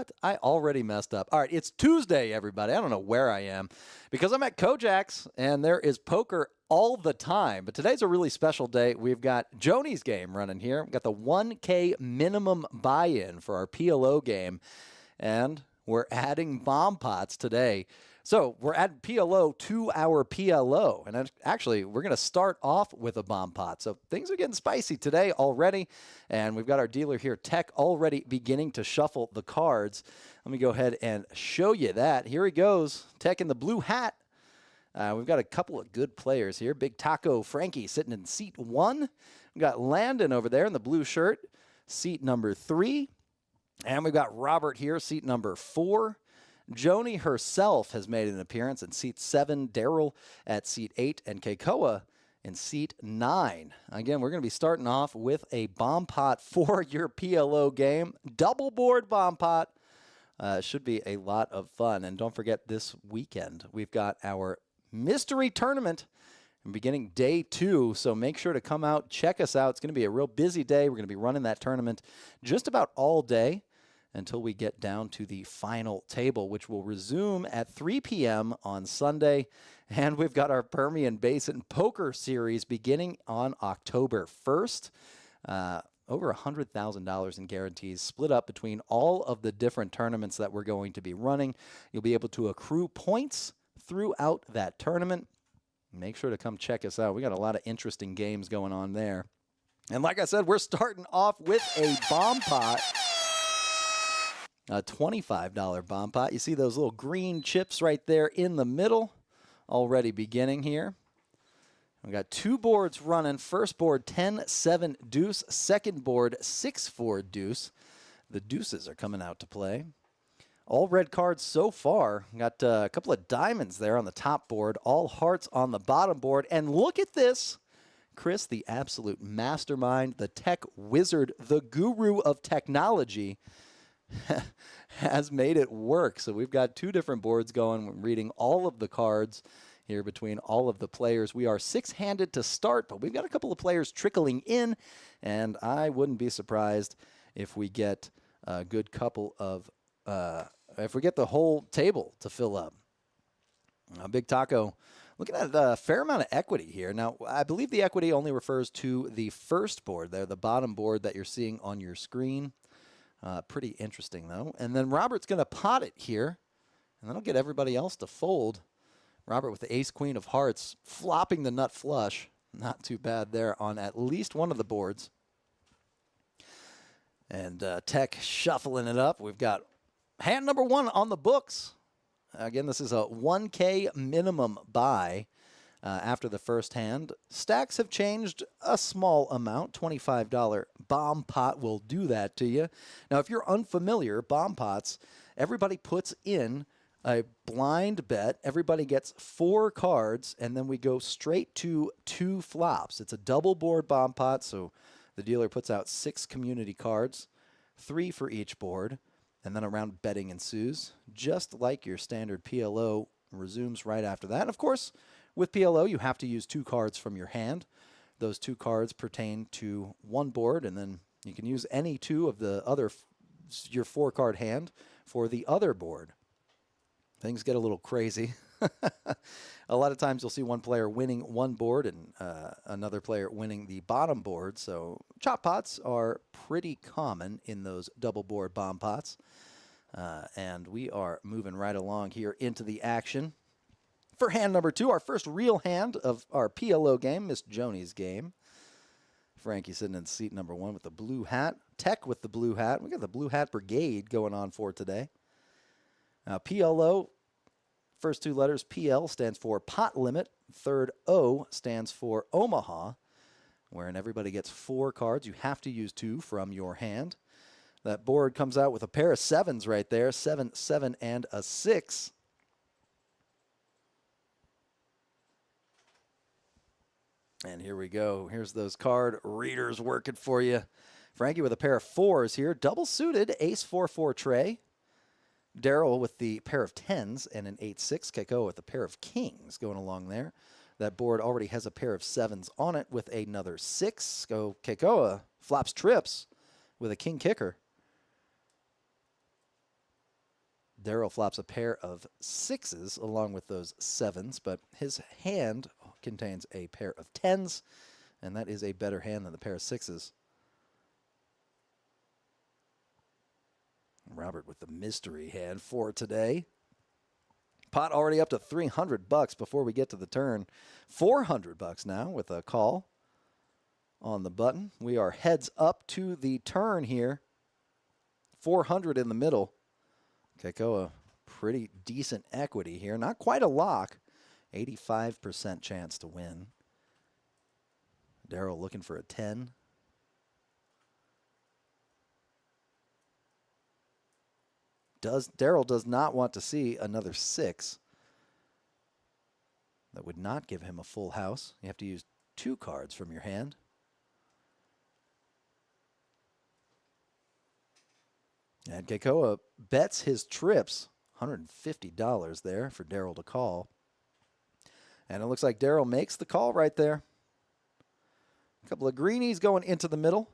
what? I already messed up. All right, it's Tuesday, everybody. I don't know where I am because I'm at KoJack's, and there is poker all the time. But today's a really special day. We've got Joni's game running here. We've got the 1K minimum buy-in for our PLO game, and we're adding bomb pots today. So we're adding PLO to our PLO. And actually, we're going to start off with a bomb pot. So things are getting spicy today already. And we've got our dealer here, Tech, already beginning to shuffle the cards. Let me go ahead and show you that. Here he goes, Tech in the blue hat. We've got a couple of good players here. Big Taco Frankie sitting in seat 1. We've got Landon over there in the blue shirt, seat number 3. And we've got Robert here, seat number 4. Joni herself has made an appearance in seat 7, Daryl at seat 8, and Keikoa in seat 9. Again, we're going to be starting off with a bomb pot for your PLO game. Double board bomb pot. Should be a lot of fun. And don't forget, this weekend, we've got our mystery tournament beginning day 2. So make sure to come out, check us out. It's going to be a real busy day. We're going to be running that tournament just about all day until we get down to the final table, which will resume at 3 p.m. on Sunday. And we've got our Permian Basin Poker Series beginning on October 1st. Over $100,000 in guarantees split up between all of the different tournaments that we're going to be running. You'll be able to accrue points throughout that tournament. Make sure to come check us out. We got a lot of interesting games going on there. And like I said, we're starting off with a bomb pot. A $25 bomb pot. You see those little green chips right there in the middle, already beginning here. We got 2 boards running. First board 10-7 deuce. Second board 6-4 deuce. The deuces are coming out to play. All red cards so far. Got a couple of diamonds there on the top board. All hearts on the bottom board. And look at this. Chris, the absolute mastermind, the tech wizard, the guru of technology, has made it work. So we've got 2 different boards going. We're reading all of the cards here between all of the players. We are 6-handed to start, but we've got a couple of players trickling in, and I wouldn't be surprised if we get a good couple of, if we get the whole table to fill up. Big Taco looking at a fair amount of equity here. Now, I believe the equity only refers to the first board there, the bottom board that you're seeing on your screen. Pretty interesting, though. And then Robert's going to pot it here, and that'll get everybody else to fold. Robert with the ace-queen of hearts, flopping the nut flush. Not too bad there on at least one of the boards. And Tech shuffling it up. We've got hand number 1 on the books. Again, this is a 1K minimum buy. After the first hand, stacks have changed a small amount. $25 bomb pot will do that to you. Now, if you're unfamiliar, bomb pots, everybody puts in a blind bet. Everybody gets 4 cards, and then we go straight to 2 flops. It's a double board bomb pot, so the dealer puts out 6 community cards, 3 for each board, and then a round betting ensues, just like your standard PLO resumes right after that. And of course, with PLO, you have to use 2 cards from your hand. Those 2 cards pertain to one board, and then you can use any 2 of the other, your 4-card hand for the other board. Things get a little crazy. A lot of times you'll see one player winning one board and another player winning the bottom board. So chop pots are pretty common in those double board bomb pots. And we are moving right along here into the action. For hand number 2, our first real hand of our PLO game, Miss Joni's game. Frankie sitting in seat number 1 with the blue hat. Tech with the blue hat. We got the blue hat brigade going on for today. Now, PLO, first 2 letters, PL stands for pot limit. Third O stands for Omaha, wherein everybody gets 4 cards. You have to use 2 from your hand. That board comes out with a pair of 7s right there, 7, 7, and a 6. And here we go. Here's those card readers working for you. Frankie with a pair of 4s here. Double suited, ace 4-4 tray. Daryl with the pair of 10s and an 8-6. Keiko with a pair of kings going along there. That board already has a pair of 7s on it with another 6. Go Keikoa flops trips with a king kicker. Daryl flops a pair of sixes along with those sevens, but his hand contains a pair of tens, and that is a better hand than the pair of sixes. Robert with the mystery hand for today. Pot already up to $300 before we get to the turn. $400 now with a call on the button. We are heads up to the turn here. 400 in the middle. Keikoa, pretty decent equity here. Not quite a lock. 85% chance to win. Daryl looking for a 10. Daryl does not want to see another 6. That would not give him a full house. You have to use 2 cards from your hand. And Keikoa bets his trips. $150 there for Daryl to call. And it looks like Daryl makes the call right there. A couple of greenies going into the middle.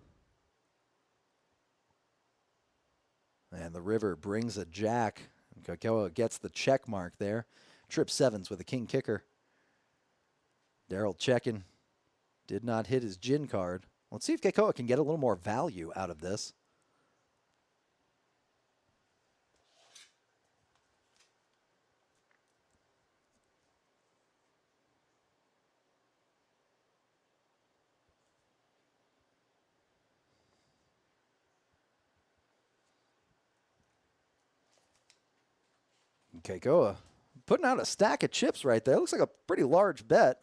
And the river brings a jack. Keikoa gets the check mark there. Trip sevens with a king kicker. Daryl checking. Did not hit his gin card. Let's see if Keikoa can get a little more value out of this. Keikoa putting out a stack of chips right there. Looks like a pretty large bet.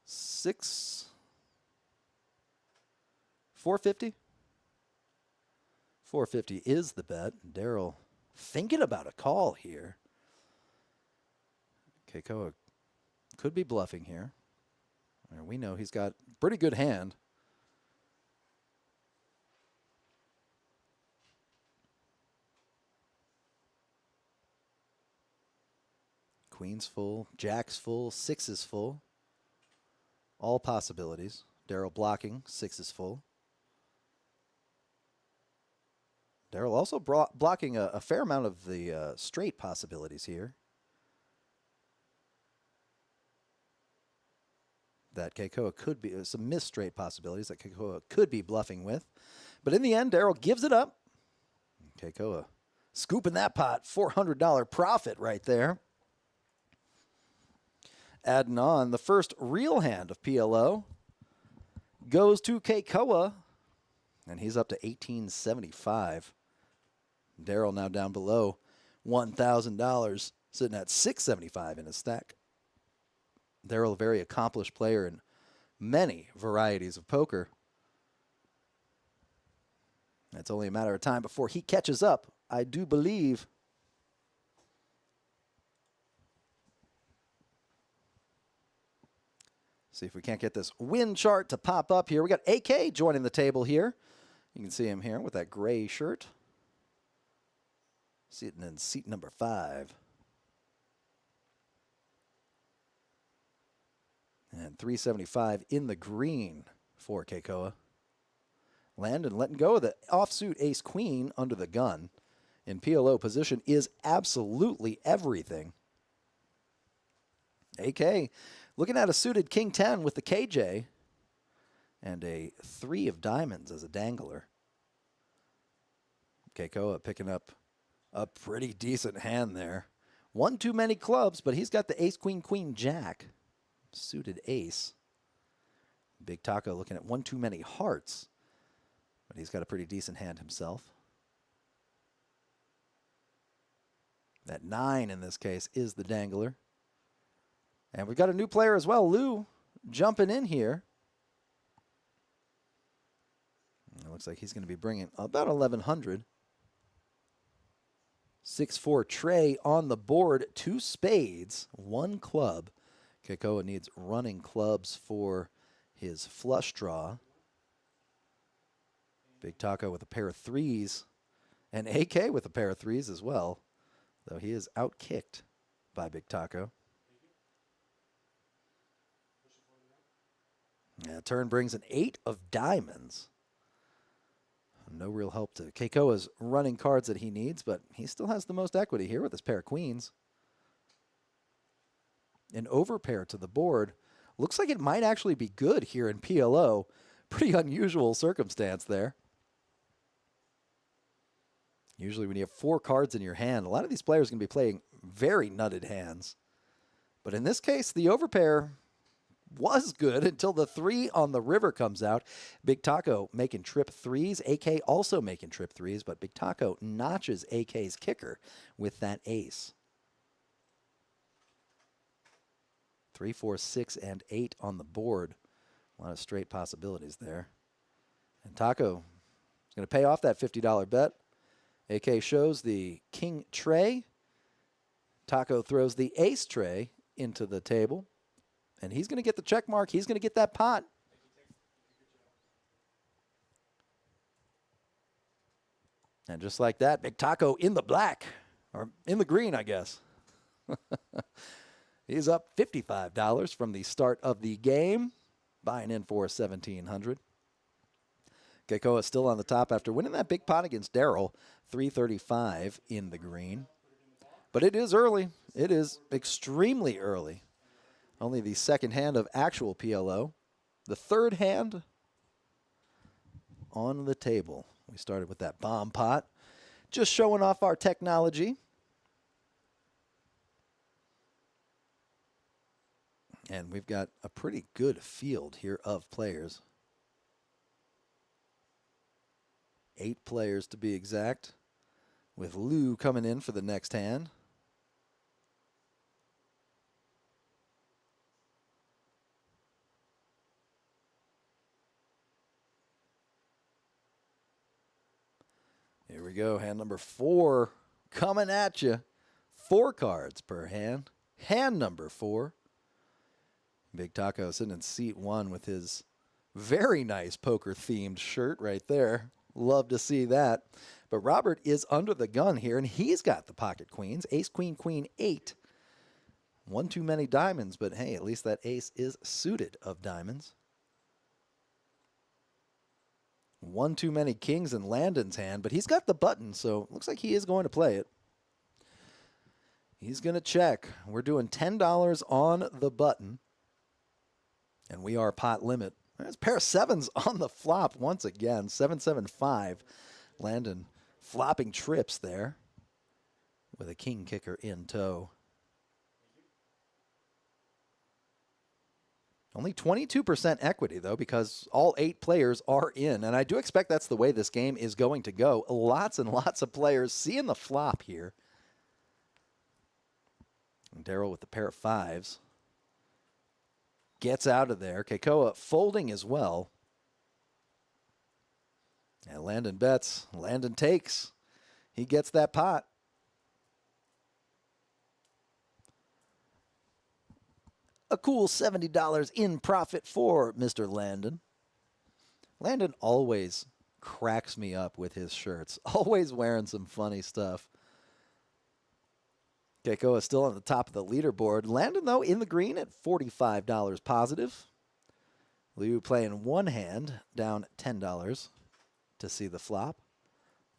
450. 450 is the bet. Daryl thinking about a call here. Keikoa could be bluffing here. We know he's got a pretty good hand. Queen's full, Jack's full, 6 is full. All possibilities. Daryl blocking, 6 is full. Daryl also blocking a fair amount of the straight possibilities here. That Keikoa could be, some missed straight possibilities that Keikoa could be bluffing with. But in the end, Daryl gives it up. Keikoa scooping that pot, $400 profit right there. Adding on, the first real hand of PLO goes to Keikoa, and he's up to $1,875. Daryl now down below $1,000, sitting at $675 in his stack. Daryl, a very accomplished player in many varieties of poker. It's only a matter of time before he catches up, I do believe. See if we can't get this win chart to pop up here. We got AK joining the table here. You can see him here with that gray shirt. Sitting in seat number 5. And 375 in the green for Keikoa. Landon letting go of the offsuit ace-queen under the gun. In PLO position is absolutely everything. AK looking at a suited king 10 with the KJ and a 3 of diamonds as a dangler. Keikoa picking up a pretty decent hand there. One too many clubs, but he's got the ace, queen, queen, jack. Suited ace. Big Taco looking at one too many hearts, but he's got a pretty decent hand himself. That 9 in this case is the dangler. And we've got a new player as well, Lou, jumping in here. It looks like he's going to be bringing about 1,100. 6-4 Trey on the board, 2 spades, 1 club. Keikoa needs running clubs for his flush draw. Big Taco with a pair of 3s, and AK with a pair of 3s as well, though he is outkicked by Big Taco. Yeah, turn brings an 8 of diamonds. No real help to Keikoa's running cards that he needs, but he still has the most equity here with his pair of queens. An overpair to the board. Looks like it might actually be good here in PLO. Pretty unusual circumstance there. Usually when you have 4 cards in your hand, a lot of these players are going to be playing very nutted hands. But in this case, the overpair was good until the 3 on the river comes out. Big Taco making trip 3s. AK also making trip 3s, but Big Taco notches AK's kicker with that ace. 3, 4, 6, and 8 on the board. A lot of straight possibilities there. And Taco is going to pay off that $50 bet. AK shows the king tray. Taco throws the ace tray into the table. And he's going to get the check mark. He's going to get that pot. And just like that, Big Taco in the black. Or in the green, I guess. He's up $55 from the start of the game. Buying in for $1,700. Keikoa still on the top after winning that big pot against Daryl. $335 in the green. But it is early. It is extremely early. Only the second hand of actual PLO. The third hand on the table. We started with that bomb pot. Just showing off our technology. And we've got a pretty good field here of players. 8 players to be exact, with Lou coming in for the next hand. Here we go, hand number 4 coming at you. 4 cards per hand. Hand number 4. Big Taco sitting in seat 1 with his very nice poker-themed shirt right there. Love to see that. But Robert is under the gun here, and he's got the pocket queens. Ace, queen, queen, 8. One too many diamonds, but hey, at least that ace is suited of diamonds. One too many kings in Landon's hand, but he's got the button, so looks like he is going to play it. He's going to check. We're doing $10 on the button, and we are pot limit. There's a pair of 7s on the flop once again. 7-7-5. Landon flopping trips there with a king kicker in tow. Only 22% equity, though, because all 8 players are in. And I do expect that's the way this game is going to go. Lots and lots of players seeing the flop here. And Daryl with the pair of 5s. Gets out of there. Keikoa folding as well. And Landon bets. Landon takes. He gets that pot. A cool $70 in profit for Mr. Landon. Landon always cracks me up with his shirts. Always wearing some funny stuff. Keikoa is still on the top of the leaderboard. Landon, though, in the green at $45 positive. Liu playing one hand, down $10 to see the flop.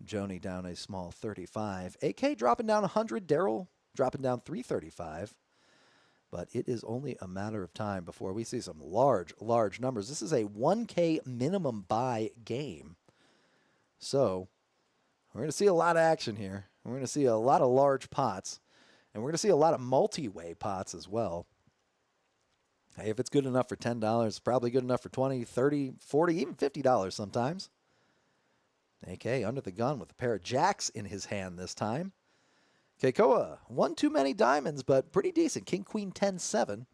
Joni down a small 35. AK dropping down 100. Daryl dropping down 335. But it is only a matter of time before we see some large, large numbers. This is a 1K minimum buy game. So we're going to see a lot of action here. We're going to see a lot of large pots. And we're going to see a lot of multi-way pots as well. Hey, if it's good enough for $10, it's probably good enough for $20, $30, $40, even $50 sometimes. AK under the gun with a pair of jacks in his hand this time. Keikoa, one too many diamonds, but pretty decent. King, queen, 10, 7.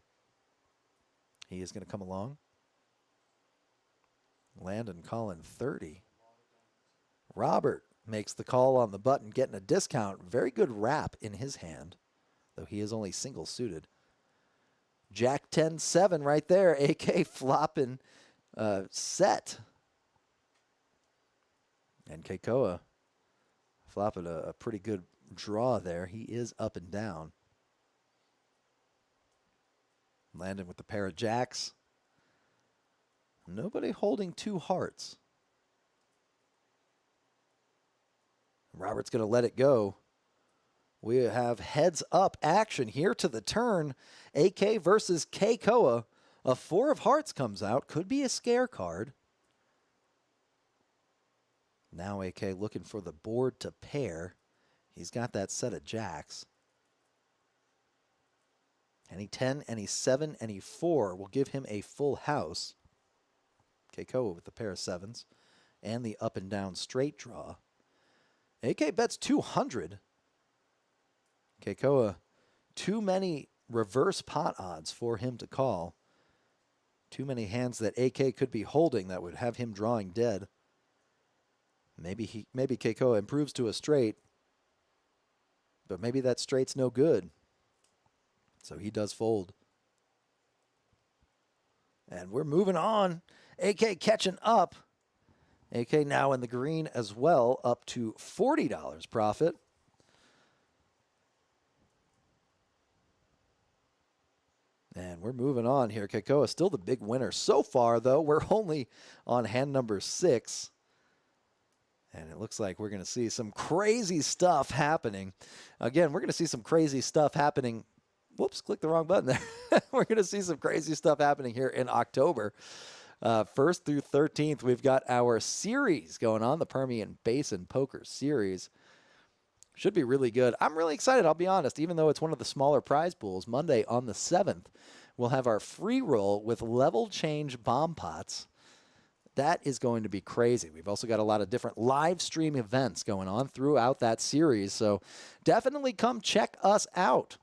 He is going to come along. Landon calling 30. Robert makes the call on the button, getting a discount. Very good wrap in his hand, though he is only single suited. Jack 10, 7 right there. AK flopping set. And Keikoa flopping a pretty good draw there. He is up and down. Landon with the pair of jacks. Nobody holding 2 hearts. Robert's going to let it go. We have heads up action here to the turn. AK versus KoJack's. A 4 of hearts comes out. Could be a scare card. Now AK looking for the board to pair. He's got that set of jacks. Any 10, any 7, any 4 will give him a full house. KoJack's with the pair of 7s and the up and down straight draw. AK bets 200. KoJack's, too many reverse pot odds for him to call. Too many hands that AK could be holding that would have him drawing dead. Maybe KoJack's improves to a straight, but maybe that straight's no good. So he does fold. And we're moving on. AK catching up. AK now in the green as well, up to $40 profit. And we're moving on here. KoJack's is still the big winner. So far, though, we're only on hand number 6. And it looks like we're going to see some crazy stuff happening. Again, we're going to see some crazy stuff happening. Whoops, clicked the wrong button there. We're going to see some crazy stuff happening here in October. 1st through 13th, we've got our series going on, the Permian Basin Poker Series. Should be really good. I'm really excited, I'll be honest, even though it's one of the smaller prize pools. Monday on the 7th, we'll have our free roll with level change bomb pots. That is going to be crazy. We've also got a lot of different live stream events going on throughout that series, so definitely come check us out.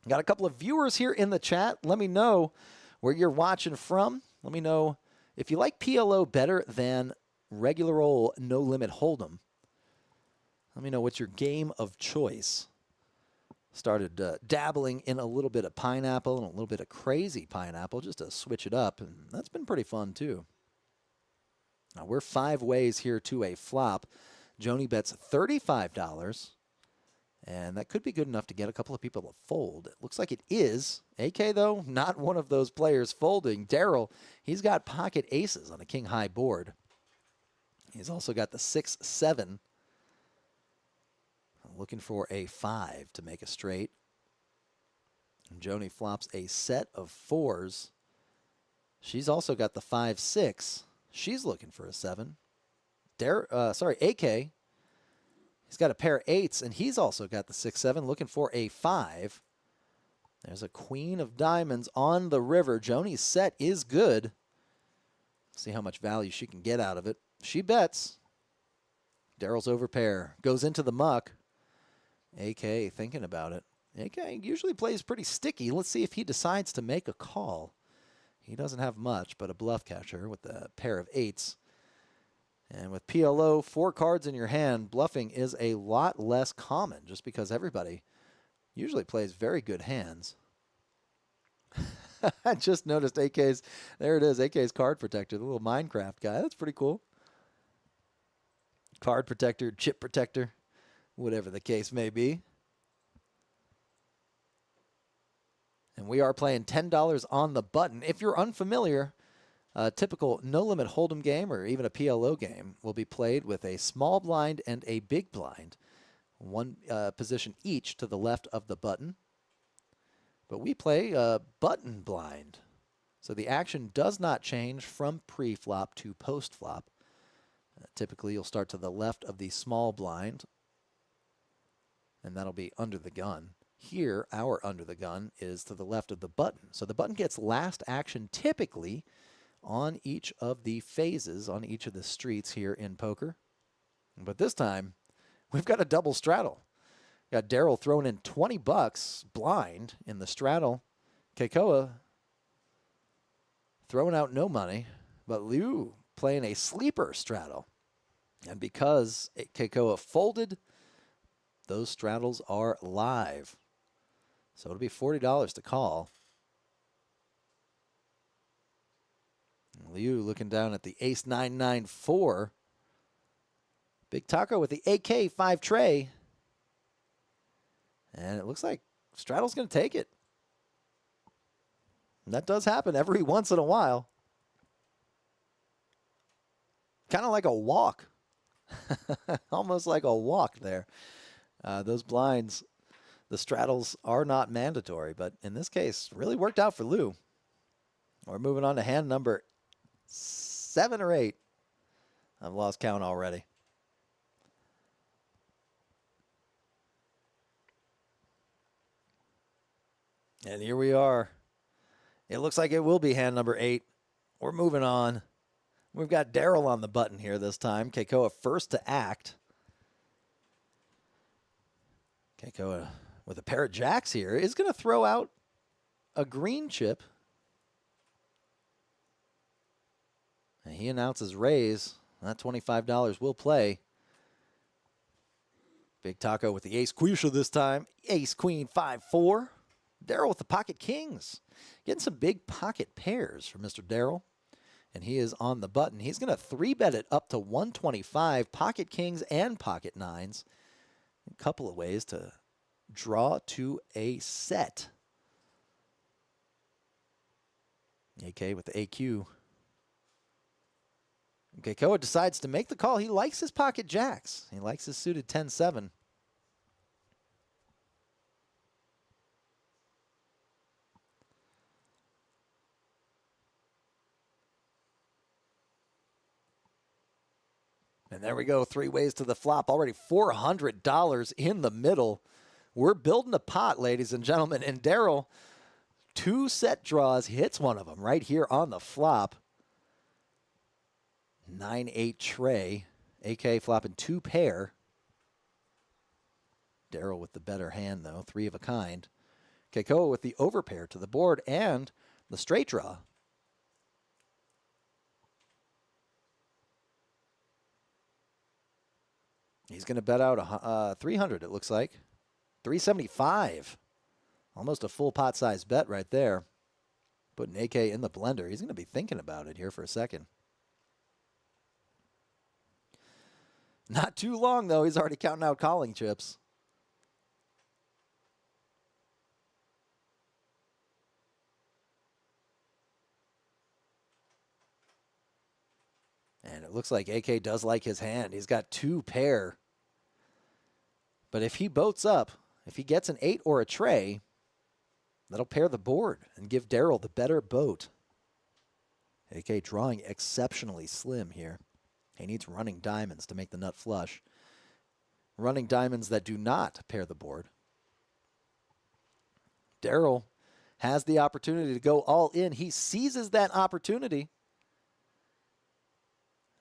Got a couple of viewers here in the chat. Let me know where you're watching from. Let me know if you like PLO better than regular old No Limit Hold'em. Let me know what's your game of choice. Started dabbling in a little bit of pineapple and a little bit of crazy pineapple just to switch it up, and that's been pretty fun too. Now we're 5 ways here to a flop. Joni bets $35, and that could be good enough to get a couple of people to fold. It looks like it is. AK, though, not one of those players folding. Daryl, he's got pocket aces on a king-high board. He's also got the 6-7. Looking for a 5 to make a straight. And Joni flops a set of 4s. She's also got the 5-6. She's looking for a 7. AK. He's got a pair of 8s, and he's also got the 6-7, looking for a 5. There's a queen of diamonds on the river. Joni's set is good. See how much value she can get out of it. She bets. Daryl's over pair. Goes into the muck. AK thinking about it. AK usually plays pretty sticky. Let's see if he decides to make a call. He doesn't have much, but a bluff catcher with a pair of 8s. And with PLO, 4 cards in your hand, bluffing is a lot less common just because everybody usually plays very good hands. I just noticed AK's, there it is, AK's card protector, the little Minecraft guy. That's pretty cool. Card protector, chip protector, whatever the case may be. And we are playing $10 on the button. If you're unfamiliar, a typical no-limit hold'em game or even a PLO game will be played with a small blind and a big blind, one position each to the left of the button. But we play button blind, so the action does not change from pre-flop to post-flop. Typically, you'll start to the left of the small blind, and that'll be under the gun. Here, our under the gun is to the left of the button. So the button gets last action typically on each of the phases, on each of the streets here in poker. But this time, we've got a double straddle. Got Daryl throwing in $20 blind in the straddle. KoJack's throwing out no money, but Liu playing a sleeper straddle. And because KoJack's folded, those straddles are live. So it'll be $40 to call. Liu looking down at the ace-9-9-4. Big Taco with the AK-5 tray. And it looks like straddle's going to take it. And that does happen every once in a while. Kind of like a walk. Almost like a walk there. Those blinds, the straddles are not mandatory, but in this case, really worked out for Lou. We're moving on to hand number 7 or 8. I've lost count already. And here we are. It looks like it will be hand number 8. We're moving on. We've got Daryl on the button here this time. Keikoa first to act. Keikoa with a pair of jacks here is going to throw out a green chip. And he announces raise. That $25 will play. Big Taco with the ace quisha this time. Ace queen 5-4. Daryl with the pocket kings. Getting some big pocket pairs for Mr. Daryl. And he is on the button. He's going to 3-bet it up to 125, pocket kings and pocket nines. A couple of ways to draw to a set. AK with the AQ. Okay, Koa decides to make the call. He likes his pocket jacks. He likes his suited 10-7. And there we go, 3 ways to the flop. Already $400 in the middle. We're building a pot, ladies and gentlemen. And Daryl, 2 set draws, hits one of them right here on the flop. 9-8 tray. AK flopping 2 pair. Daryl with the better hand, though. 3 of a kind. Keikoa with the overpair to the board and the straight draw. He's going to bet out 300, it looks like. 375. Almost a full pot size bet right there. Putting AK in the blender. He's going to be thinking about it here for a second. Not too long, though. He's already counting out calling chips. And it looks like AK does like his hand. He's got 2 pair. But if he boats up, if he gets an 8 or a tray, that'll pair the board and give Daryl the better boat. AK drawing exceptionally slim here. He needs running diamonds to make the nut flush. Running diamonds that do not pair the board. Daryl has the opportunity to go all in. He seizes that opportunity.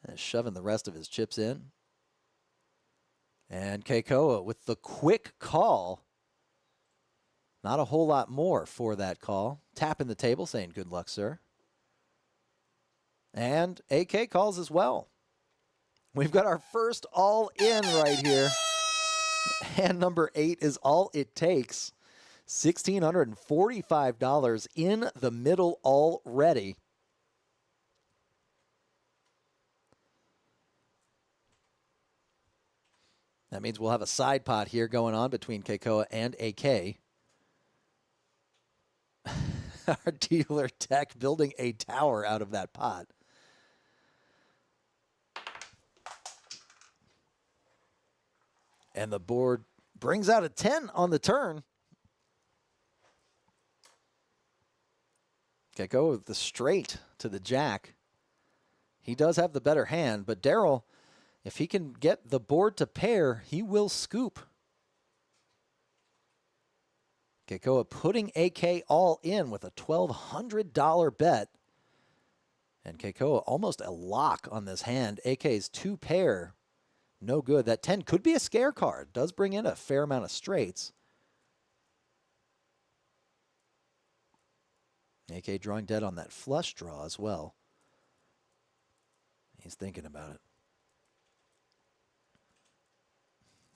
And shoving the rest of his chips in. And Keikoa with the quick call. Not a whole lot more for that call. Tapping the table saying, good luck, sir. And AK calls as well. We've got our first all-in right here. Hand number 8 is all it takes. $1,645 in the middle already. That means we'll have a side pot here going on between Keikoa and AK. Our dealer tech building a tower out of that pot. And the board brings out a 10 on the turn. Keikoa with the straight to the jack. He does have the better hand, but Daryl, if he can get the board to pair, he will scoop. Keikoa putting AK all in with a $1,200 bet. And Keikoa almost a lock on this hand. AK's 2 pair, no good. That 10 could be a scare card. Does bring in a fair amount of straights. AK drawing dead on that flush draw as well. He's thinking about it.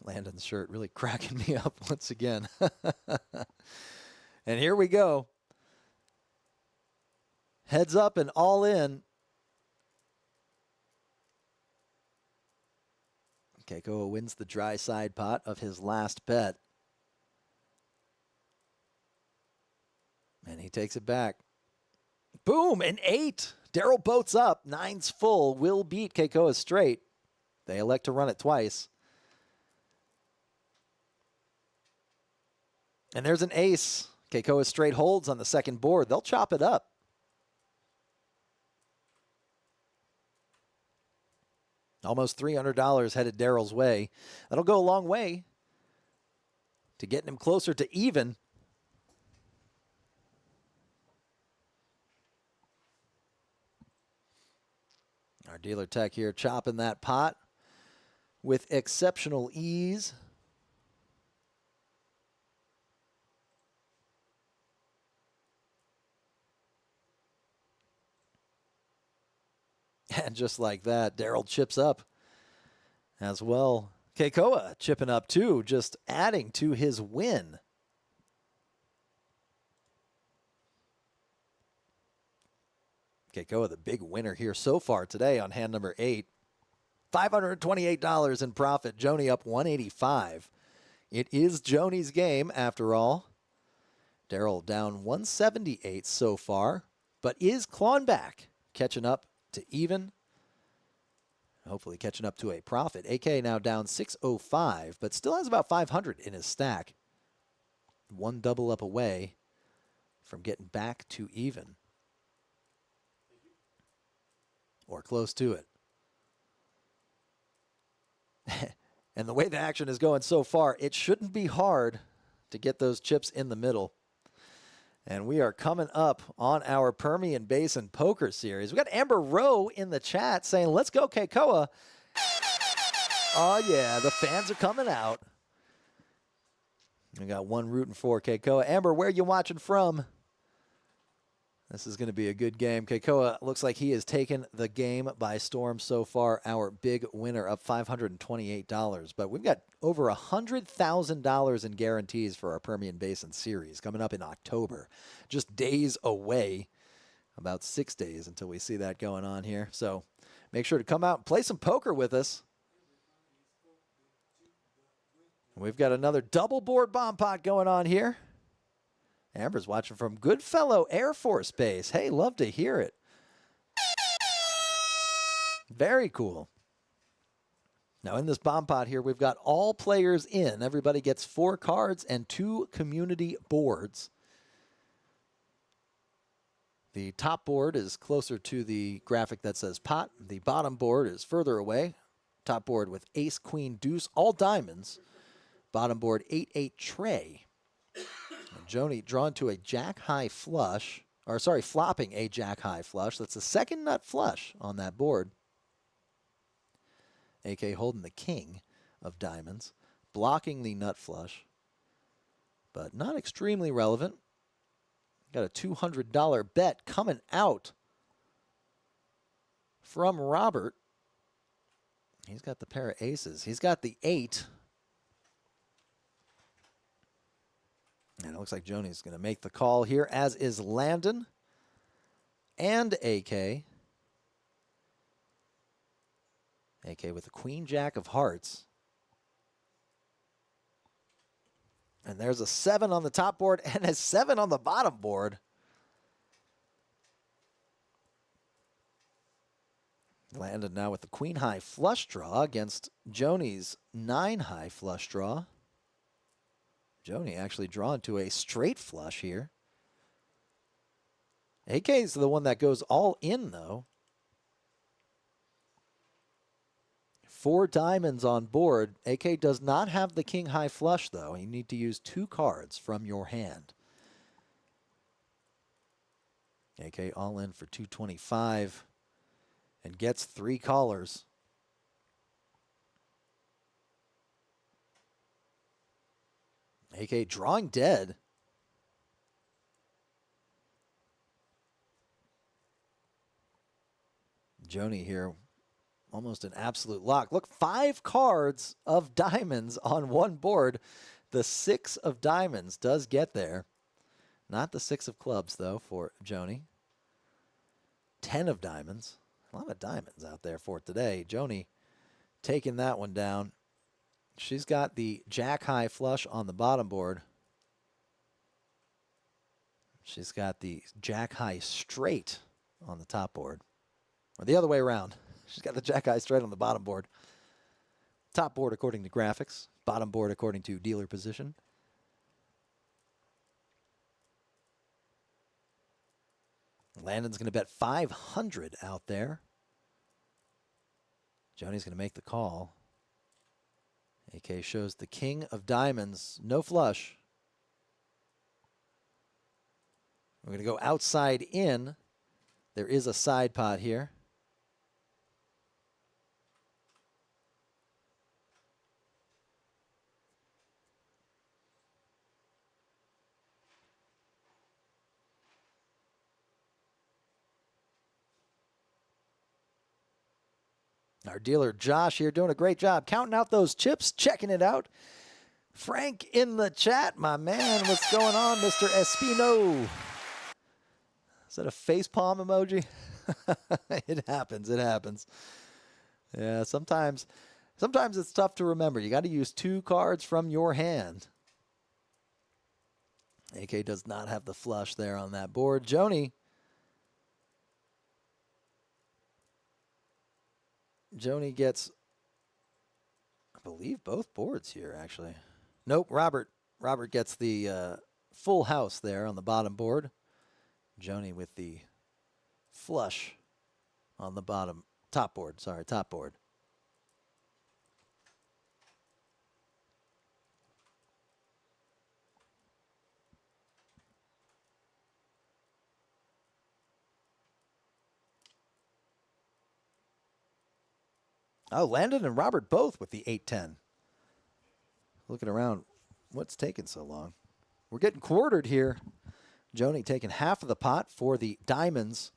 Landon's shirt really cracking me up once again. And here we go. Heads up and all in. Keikoa wins the dry side pot of his last bet. And he takes it back. Boom, an 8. Daryl boats up. 9's full. Will beat Keikoa straight. They elect to run it twice. And there's an ace. Keikoa straight holds on the second board. They'll chop it up. Almost $300 headed Daryl's way. That'll go a long way to getting him closer to even. Our dealer tech here chopping that pot with exceptional ease. And just like that, Daryl chips up as well. Keikoa chipping up too, just adding to his win. Keikoa, the big winner here so far today on hand number 8. $528 in profit. Joni up 185. It is Joni's game after all. Daryl down 178 so far, but is clawing back, catching up to even. Hopefully catching up to a profit. AK now down 605, but still has about 500 in his stack. One double up away from getting back to even. Or close to it. And the way the action is going so far, it shouldn't be hard to get those chips in the middle. And we are coming up on our Permian Basin Poker Series. We got Amber Rowe in the chat saying, let's go, Keikoa. Oh, yeah, the fans are coming out. We got one rooting for Keikoa. Amber, where are you watching from? This is going to be a good game. Keikoa looks like he has taken the game by storm so far. Our big winner up $528. But we've got over $100,000 in guarantees for our Permian Basin Series coming up in October. Just days away. About 6 days until we see that going on here. So make sure to come out and play some poker with us. We've got another double board bomb pot going on here. Amber's watching from Goodfellow Air Force Base. Hey, love to hear it. Very cool. Now, in this bomb pot here, we've got all players in. Everybody gets 4 cards and 2 community boards. The top board is closer to the graphic that says pot. The bottom board is further away. Top board with ace, queen, deuce, all diamonds. Bottom board, 8-8 tray. Joni drawn to a jack-high flush, or sorry, flopping a jack-high flush. That's the second nut flush on that board. AK holding the king of diamonds, blocking the nut flush, but not extremely relevant. Got a $200 bet coming out from Robert. He's got the pair of aces. He's got the 8. And it looks like Joni's going to make the call here, as is Landon and AK. AK with the queen jack of hearts. And there's a 7 on the top board and a 7 on the bottom board. Landon now with the queen high flush draw against Joni's 9 high flush draw. Joni actually drawn to a straight flush here. AK's the one that goes all in, though. 4 diamonds on board. AK does not have the king high flush, though. You need to use 2 cards from your hand. AK all in for 225 and gets 3 callers. AK drawing dead. Joni here, almost an absolute lock. Look, 5 cards of diamonds on one board. The 6 of diamonds does get there. Not the 6 of clubs, though, for Joni. 10 of diamonds. A lot of diamonds out there for today. Joni taking that one down. She's got the jack-high flush on the bottom board. She's got the jack-high straight on the top board. Or the other way around. She's got the jack-high straight on the bottom board. Top board according to graphics. Bottom board according to dealer position. Landon's going to bet 500 out there. Joni's going to make the call. AK shows the king of diamonds. No flush. We're going to go outside in. There is a side pot here. Our dealer Josh here doing a great job counting out those chips, checking it out. Frank in the chat, my man. What's going on, Mr. Espino? Is that a facepalm emoji? It happens. It happens. Yeah, sometimes it's tough to remember. You got to use 2 cards from your hand. AK does not have the flush there on that board. Joni gets, I believe, both boards here, actually. Nope, Robert gets the full house there on the bottom board. Joni with the flush on the top board. Oh, Landon and Robert both with the 8-10. Looking around, what's taking so long? We're getting quartered here. Joni taking half of the pot for the diamonds.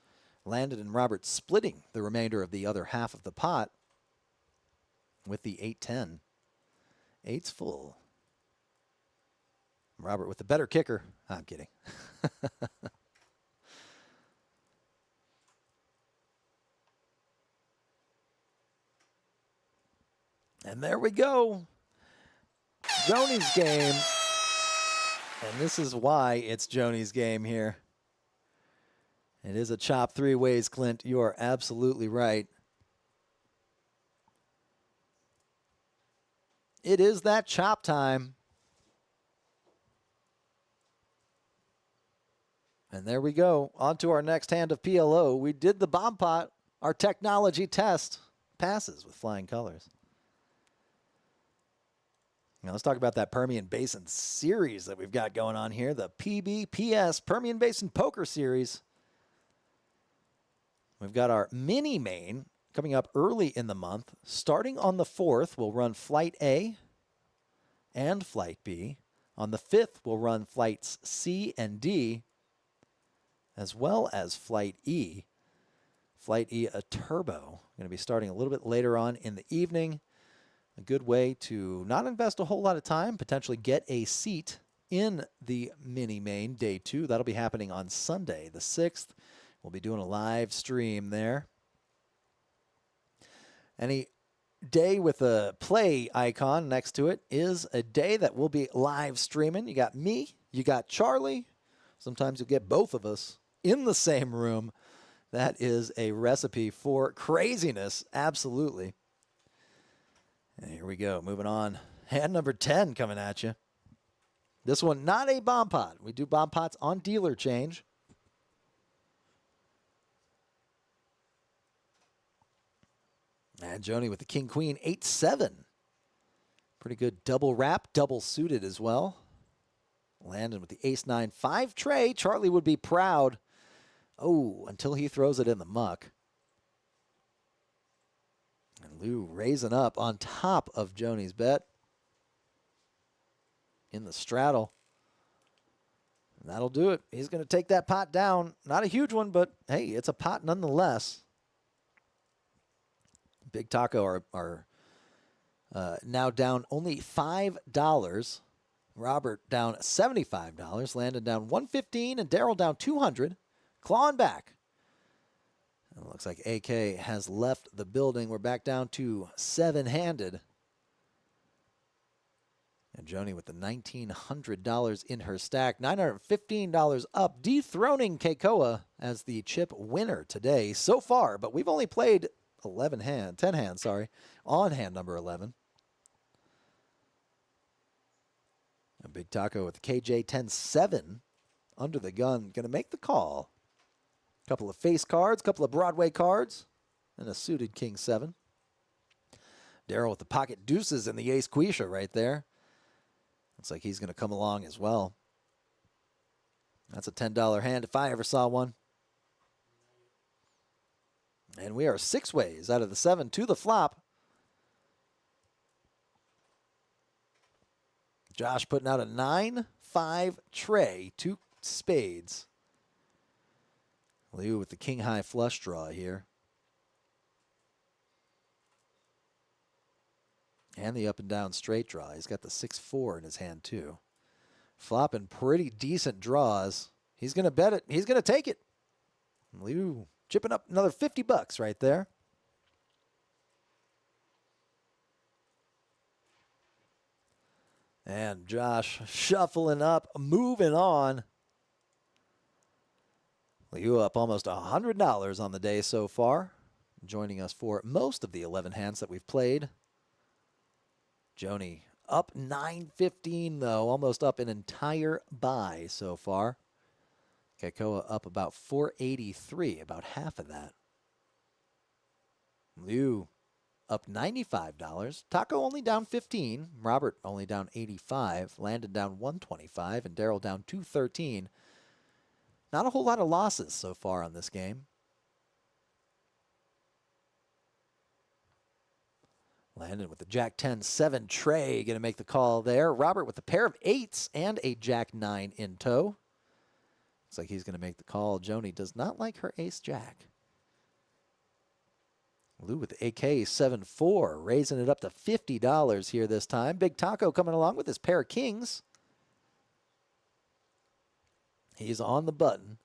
Landon and Robert splitting the remainder of the other half of the pot with the 8-10. 8's full. Robert with the better kicker. I'm kidding. And there we go. Joni's game. And this is why it's Joni's game here. It is a chop 3 ways, Clint. You are absolutely right. It is that chop time. And there we go. On to our next hand of PLO. We did the bomb pot. Our technology test passes with flying colors. Now let's talk about that Permian Basin series that we've got going on here. The PBPS, Permian Basin Poker Series. We've got our mini main coming up early in the month. Starting on the 4th, we'll run Flight A and Flight B. On the 5th, we'll run Flights C and D, as well as Flight E. Flight E, a turbo. Going to be starting a little bit later on in the evening. A good way to not invest a whole lot of time, potentially get a seat in the mini main day 2. That'll be happening on Sunday, the 6th. We'll be doing a live stream there. Any day with a play icon next to it is a day that we'll be live streaming. You got me, you got Charlie. Sometimes you'll get both of us in the same room. That is a recipe for craziness, absolutely. And here we go, moving on. Hand number 10 coming at you. This one, not a bomb pot. We do bomb pots on dealer change. And Joni with the King Queen 8-7. Pretty good double wrap, double suited as well. Landon with the Ace-9 5 tray. Charlie would be proud. Oh, until he throws it in the muck. And Lou raising up on top of Joni's bet. In the straddle. And that'll do it. He's going to take that pot down. Not a huge one, but hey, it's a pot nonetheless. Big Taco are now down only $5. Robert down $75. Landon down $115, and Daryl down $200. Clawing back. And it looks like AK has left the building. We're back down to 7-handed. And Joni with the $1,900 in her stack. $915 up, dethroning Keikoa as the chip winner today so far. But we've only played 10 hands, on hand number 11. Big Taco with the KJ 10-7 under the gun. Going to make the call. Couple of face cards, couple of Broadway cards, and a suited King 7. Daryl with the pocket deuces and the ace Quisha right there. Looks like he's going to come along as well. That's a $10 hand if I ever saw one. And we are 6 ways out of the 7 to the flop. Josh putting out a 9-5 tray, 2 spades. Lou with the king high flush draw here. And the up and down straight draw. He's got the 6-4 in his hand too. Flopping pretty decent draws. He's going to bet it. He's going to take it. Lou chipping up another $50 right there. And Josh shuffling up, moving on. Lou up almost $100 on the day so far. Joining us for most of the 11 hands that we've played. Joni up $9.15 though, almost up an entire buy so far. Keikoa up about $4.83, about half of that. Lou up $95. Taco only down $15. Robert only down $85. Landon down $125, and Daryl down $213. Not a whole lot of losses so far on this game. Landon with the Jack 10-7 tray, going to make the call there. Robert with a pair of 8s and a Jack 9 in tow. Looks like he's going to make the call. Joni does not like her ace Jack. Lou with the AK 7-4, raising it up to $50 here this time. Big Taco coming along with his pair of kings. He's on the button.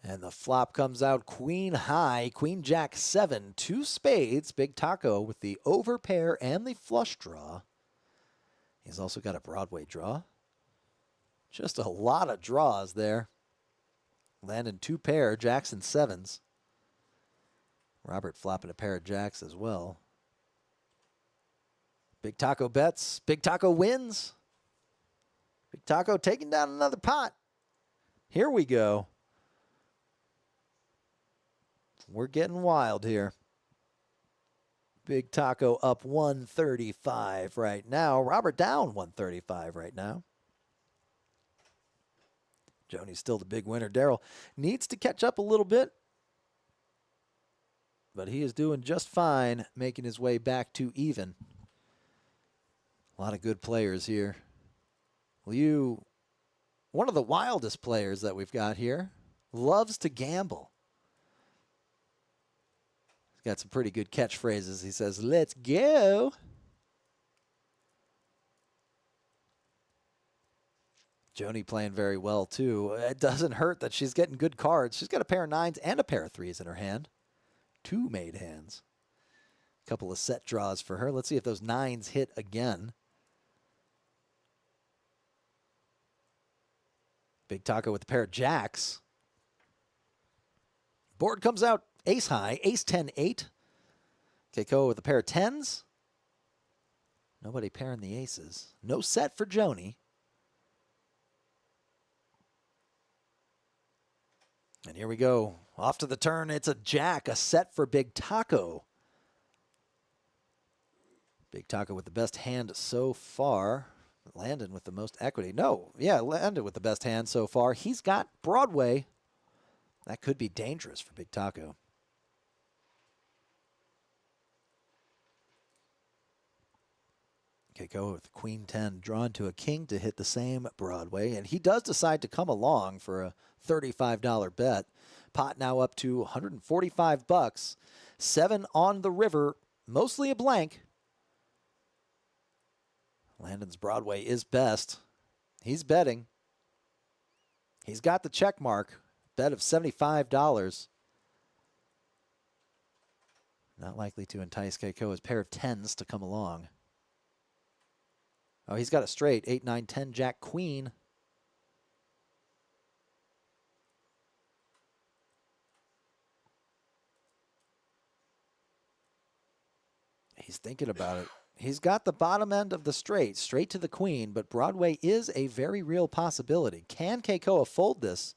And the flop comes out queen high, queen jack 7, 2 spades. Big Taco with the over pair and the flush draw. He's also got a Broadway draw. Just a lot of draws there. Landon 2 pair, jacks and 7s. Robert flopping a pair of jacks as well. Big Taco bets. Big Taco wins. Big Taco taking down another pot. Here we go. We're getting wild here. Big Taco up 135 right now. Robert down 135 right now. Joni's still the big winner. Daryl needs to catch up a little bit, but he is doing just fine, making his way back to even. A lot of good players here. Liu, one of the wildest players that we've got here, loves to gamble. He's got some pretty good catchphrases. He says, "Let's go." Joni playing very well, too. It doesn't hurt that she's getting good cards. She's got a pair of 9s and a pair of 3s in her hand. 2 made hands. A couple of set draws for her. Let's see if those 9s hit again. Big Taco with a pair of jacks. Board comes out ace high, ace 10-8. Keiko with a pair of 10s. Nobody pairing the aces. No set for Joni. And here we go. Off to the turn. It's a jack, a set for Big Taco. Big Taco with the best hand so far. Landon with the most equity. No, yeah, Landon with the best hand so far. He's got Broadway. That could be dangerous for Big Taco. Keiko with queen 10 drawn to a king to hit the same Broadway, and he does decide to come along for a $35 bet. Pot now up to $145. 7 on the river, mostly a blank. Landon's Broadway is best. He's betting. He's got the check mark. Bet of $75. Not likely to entice Keikoa's pair of 10s to come along. Oh, he's got a straight. 8, 9, 10, Jack, Queen. He's thinking about it. He's got the bottom end of the straight to the queen, but Broadway is a very real possibility. Can Keikoa fold this?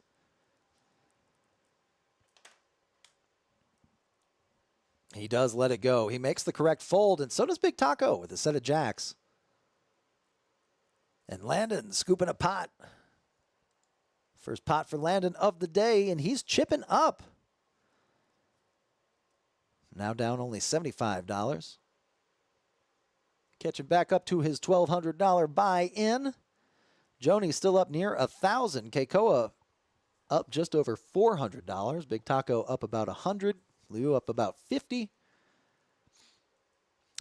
He does let it go. He makes the correct fold, and so does Big Taco with a set of jacks. And Landon scooping a pot. First pot for Landon of the day, and he's chipping up. Now down only $75. Catching back up to his $1,200 buy-in. Joni still up near $1,000. Keikoa up just over $400. Big Taco up about $100. Liu up about $50.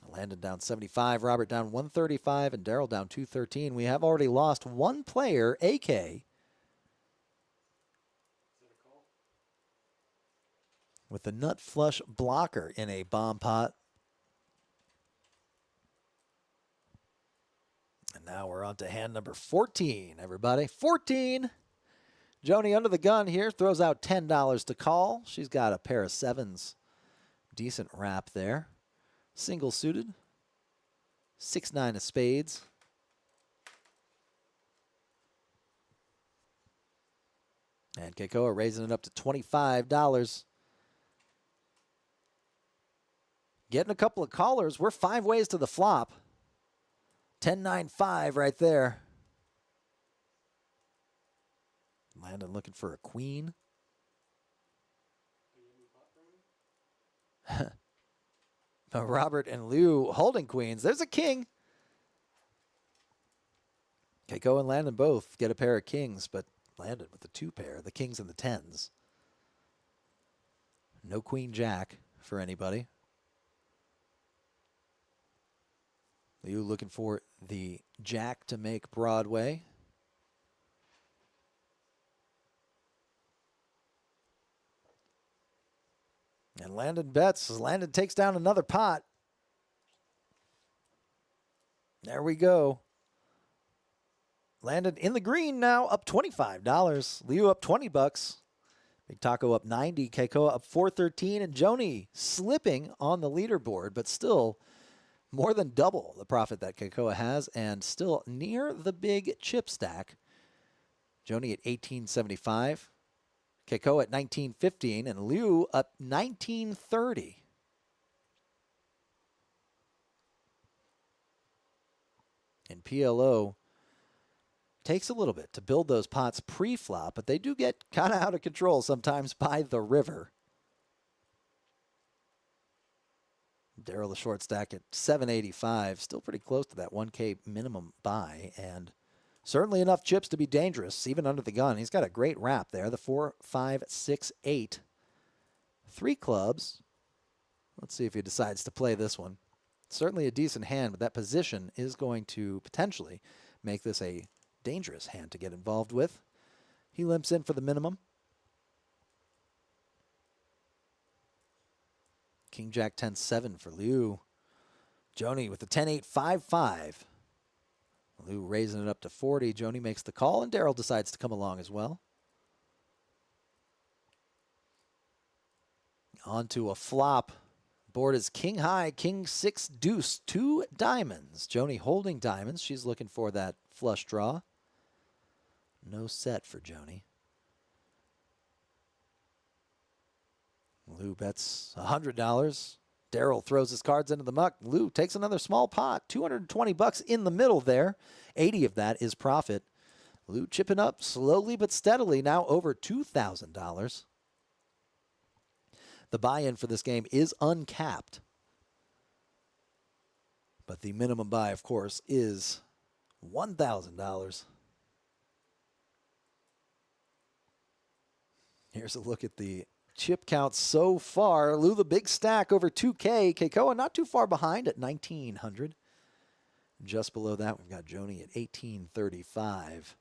Landon down $75. Robert down $135. And Daryl down $213. We have already lost one player, AK. With the nut flush blocker in a bomb pot. And now we're on to hand number 14, everybody. 14. Joni under the gun here, throws out $10 to call. She's got a pair of sevens. Decent wrap there. Single suited. 6-9 of spades. And Keikoa raising it up to $25. Getting a couple of callers. We're 5 ways to the flop. 10-9-5 right there. Landon looking for a queen. Robert and Liu holding queens. There's a king. Keikoa and Landon both get a pair of kings, but Landon with the 2 pair, the kings and the 10s. No queen jack for anybody. Liu looking for the jack to make Broadway. And Landon bets as Landon takes down another pot. There we go. Landon in the green now, up $25. Liu up $20. Big Taco up 90. Keikoa up 413. And Joni slipping on the leaderboard, but still more than double the profit that Keikoa has, and still near the big chip stack. Joni at $18.75. Keikoa at $19.15, and Liu up $19.30. And PLO takes a little bit to build those pots pre-flop, but they do get kind of out of control sometimes by the river. Daryl the short stack at $7.85, still pretty close to that 1K minimum buy, and certainly enough chips to be dangerous, even under the gun. He's got a great wrap there, the 4, 5, 6, 8. 3 clubs. Let's see if he decides to play this one. Certainly a decent hand, but that position is going to potentially make this a dangerous hand to get involved with. He limps in for the minimum. King Jack 10-7 for Liu. Joni with the 10-8-5-5. Liu raising it up to 40. Joni makes the call, and Daryl decides to come along as well. On to a flop. Board is king high, king 6 deuce, 2 diamonds. Joni holding diamonds. She's looking for that flush draw. No set for Joni. Liu bets $100. Daryl throws his cards into the muck. Liu takes another small pot, $220 in the middle there. 80 of that is profit. Liu chipping up slowly but steadily, now over $2,000. The buy-in for this game is uncapped. But the minimum buy, of course, is $1,000. Here's a look at the chip count so far. Liu the big stack over 2K. Keikoa not too far behind at 1,900. Just below that, we've got Joni at 1,835.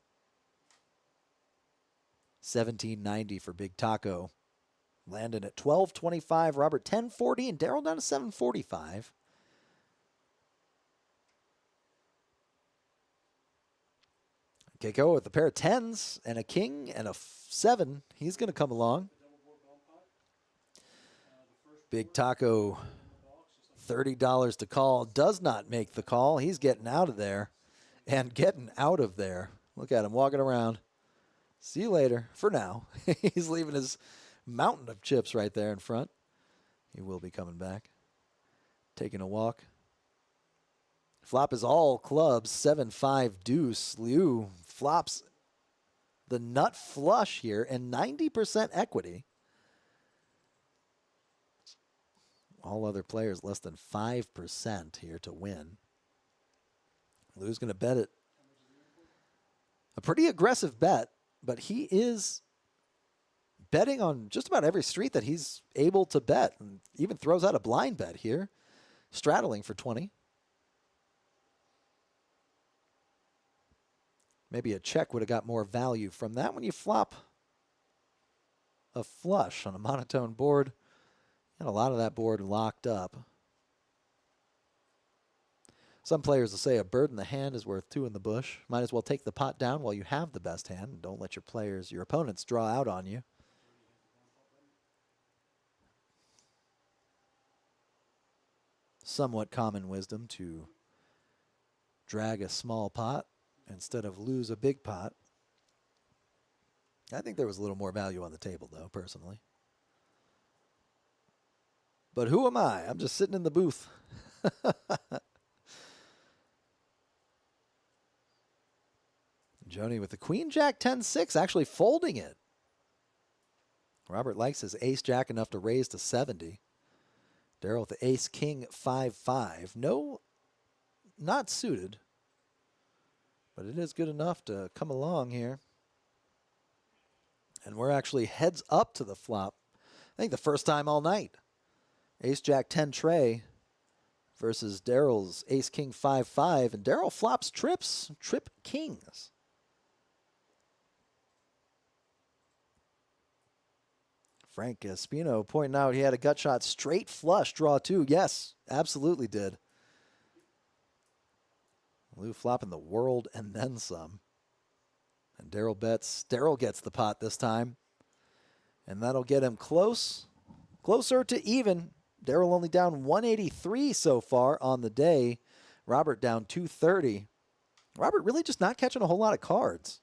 1,790 for Big Taco. Landon at 1,225. Robert 1040, and Daryl down to 745. Keikoa with a pair of 10s and a king and a 7. He's going to come along. Big Taco $30 to call. Does not make the call. He's getting out of there and getting out of there. Look at him walking around. See you later for now. He's leaving his mountain of chips right there in front. He will be coming back. Taking a walk. Flop is all clubs. 7-5 deuce. Liu flops the nut flush here and 90% equity. All other players less than 5% here to win. Liu's going to bet it. A pretty aggressive bet, but he is betting on just about every street that he's able to bet, and even throws out a blind bet here, straddling for 20. Maybe a check would have got more value from that when you flop a flush on a monotone board. And a lot of that board locked up. Some players will say a bird in the hand is worth two in the bush. Might as well take the pot down while you have the best hand. And don't let your opponents draw out on you. Somewhat common wisdom to drag a small pot instead of lose a big pot. I think there was a little more value on the table, though, personally. But who am I? I'm just sitting in the booth. Joni with the Queen Jack 10-6, actually folding it. Robert likes his Ace Jack enough to raise to 70. Daryl with the Ace King 5-5. No, not suited. But it is good enough to come along here. And we're actually heads up to the flop. I think the first time all night. Ace Jack 10 tray versus Daryl's Ace King 5-5. And Daryl flops trips, trip kings. Frank Espino pointing out he had a gut shot straight flush draw two. Yes, absolutely did. Lou flopping the world and then some. And Daryl bets. Daryl gets the pot this time. And that'll get him closer to even. Daryl only down 183 so far on the day. Robert down 230. Robert really just not catching a whole lot of cards.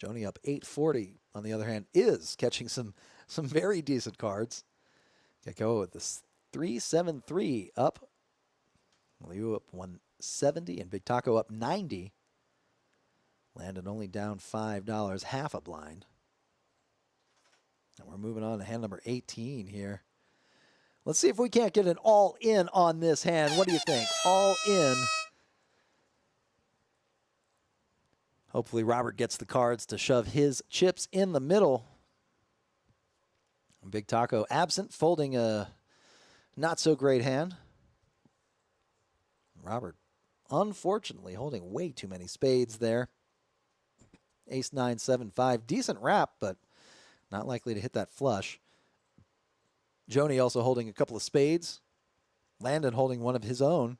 Joni up 840, on the other hand, is catching some very decent cards. Gecko with this 373 up. Liu up 170 and Big Taco up 90. Landon only down $5, half a blind. And we're moving on to hand number 18 here. Let's see if we can't get an all-in on this hand. What do you think? All in. Hopefully Robert gets the cards to shove his chips in the middle. Big Taco absent, folding a not-so-great hand. Robert, unfortunately, holding way too many spades there. Ace 9, 7, 5. Decent wrap, but not likely to hit that flush. Joni also holding a couple of spades. Landon holding one of his own.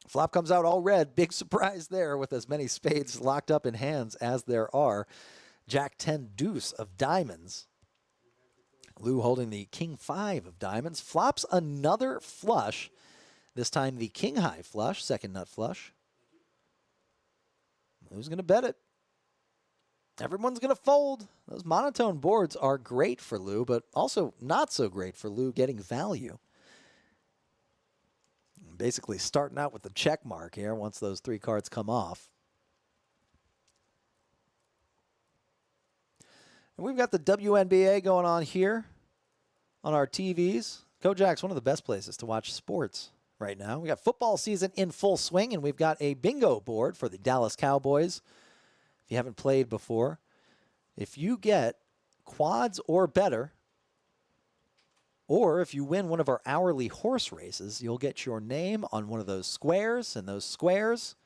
Flop comes out all red. Big surprise there with as many spades locked up in hands as there are. Jack 10 deuce of diamonds. Lou holding the King 5 of diamonds. Flops another flush. This time the King high flush, second nut flush. Lou's going to bet it. Everyone's going to fold. Those monotone boards are great for Lou, but also not so great for Lou getting value. Basically starting out with the check mark here once those three cards come off. And we've got the WNBA going on here on our TVs. KoJack's one of the best places to watch sports right now. We got football season in full swing, and we've got a bingo board for the Dallas Cowboys. If you haven't played before, if you get quads or better, or if you win one of our hourly horse races, you'll get your name on one of those squares, and those squares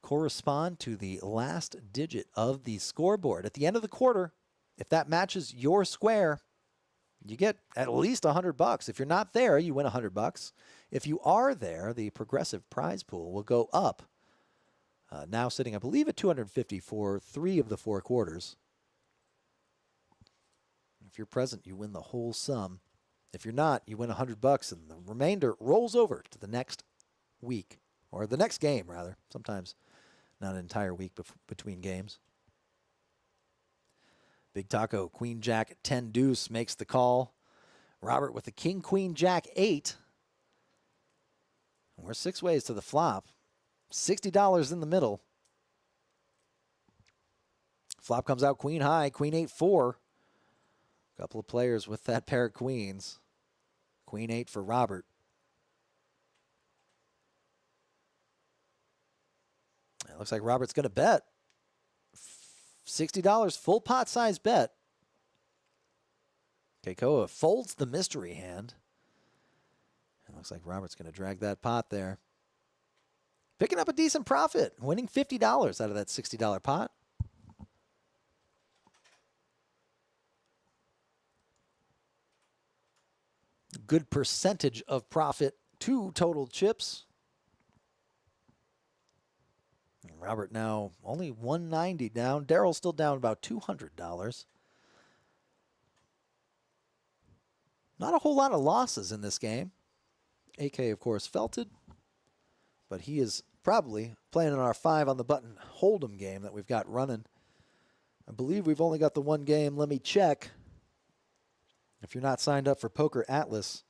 correspond to the last digit of the scoreboard. At the end of the quarter, if that matches your square, you get at least $100. If you're not there, you win $100. If you are there, the progressive prize pool will go up. Now sitting, I believe, at $250 for 3 of the 4 quarters. If you're present, you win the whole sum. If you're not, you win $100, and the remainder rolls over to the next week, or the next game, rather. Sometimes not an entire week between games. Big Taco, Queen Jack 10 deuce makes the call. Robert with the King Queen Jack 8. We're 6 ways to the flop. $60 in the middle. Flop comes out Queen high, Queen 8-4. A couple of players with that pair of queens. Queen 8 for Robert. It looks like Robert's going to bet. $60, full pot size bet. Keikoa folds the mystery hand. It looks like Robert's going to drag that pot there. Picking up a decent profit, winning $50 out of that $60 pot. Good percentage of profit, 2 total chips. And Robert now only $190 down. Daryl's still down about $200. Not a whole lot of losses in this game. AK, of course, felted, but he is probably playing in our 5 on the button hold'em game that we've got running. I believe we've only got the one game. Let me check. If you're not signed up for Poker Atlas,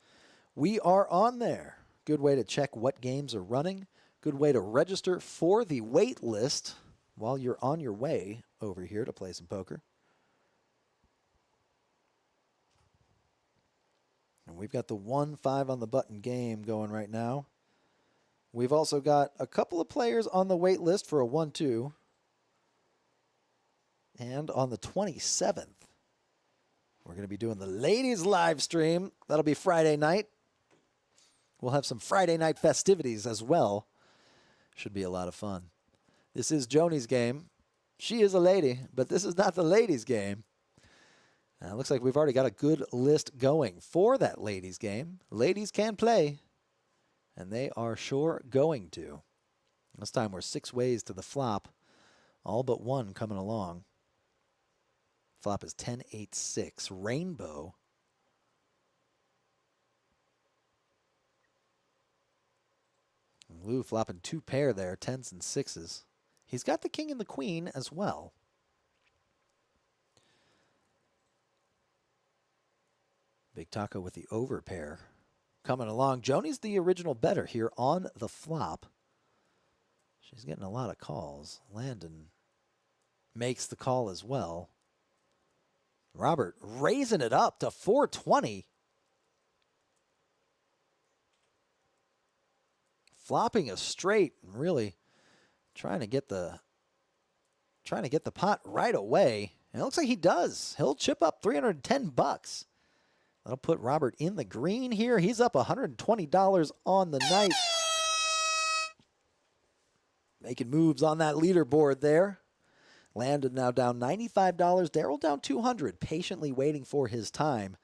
we are on there. Good way to check what games are running. Good way to register for the wait list while you're on your way over here to play some poker. And we've got the 1-5 on the button game going right now. We've also got a couple of players on the wait list for a 1-2. And on the 27th, we're going to be doing the ladies live stream. That'll be Friday night. We'll have some Friday night festivities as well. Should be a lot of fun. This is Joni's game. She is a lady, but this is not the ladies' game. It looks like we've already got a good list going for that ladies' game. Ladies can play, and they are sure going to. This time we're 6 ways to the flop, all but one coming along. Flop is 10-8-6, rainbow. Lou flopping 2 pair there, 10s and 6s. He's got the king and the queen as well. Big Taco with the over pair coming along. Joni's the original bettor here on the flop. She's getting a lot of calls. Landon makes the call as well. Robert raising it up to 420. Flopping a straight and really trying to get the pot right away. And it looks like he does. He'll chip up $310. That'll put Robert in the green here. He's up $120 on the night. Making moves on that leaderboard there. Landon now down $95. Daryl down $200, patiently waiting for his time.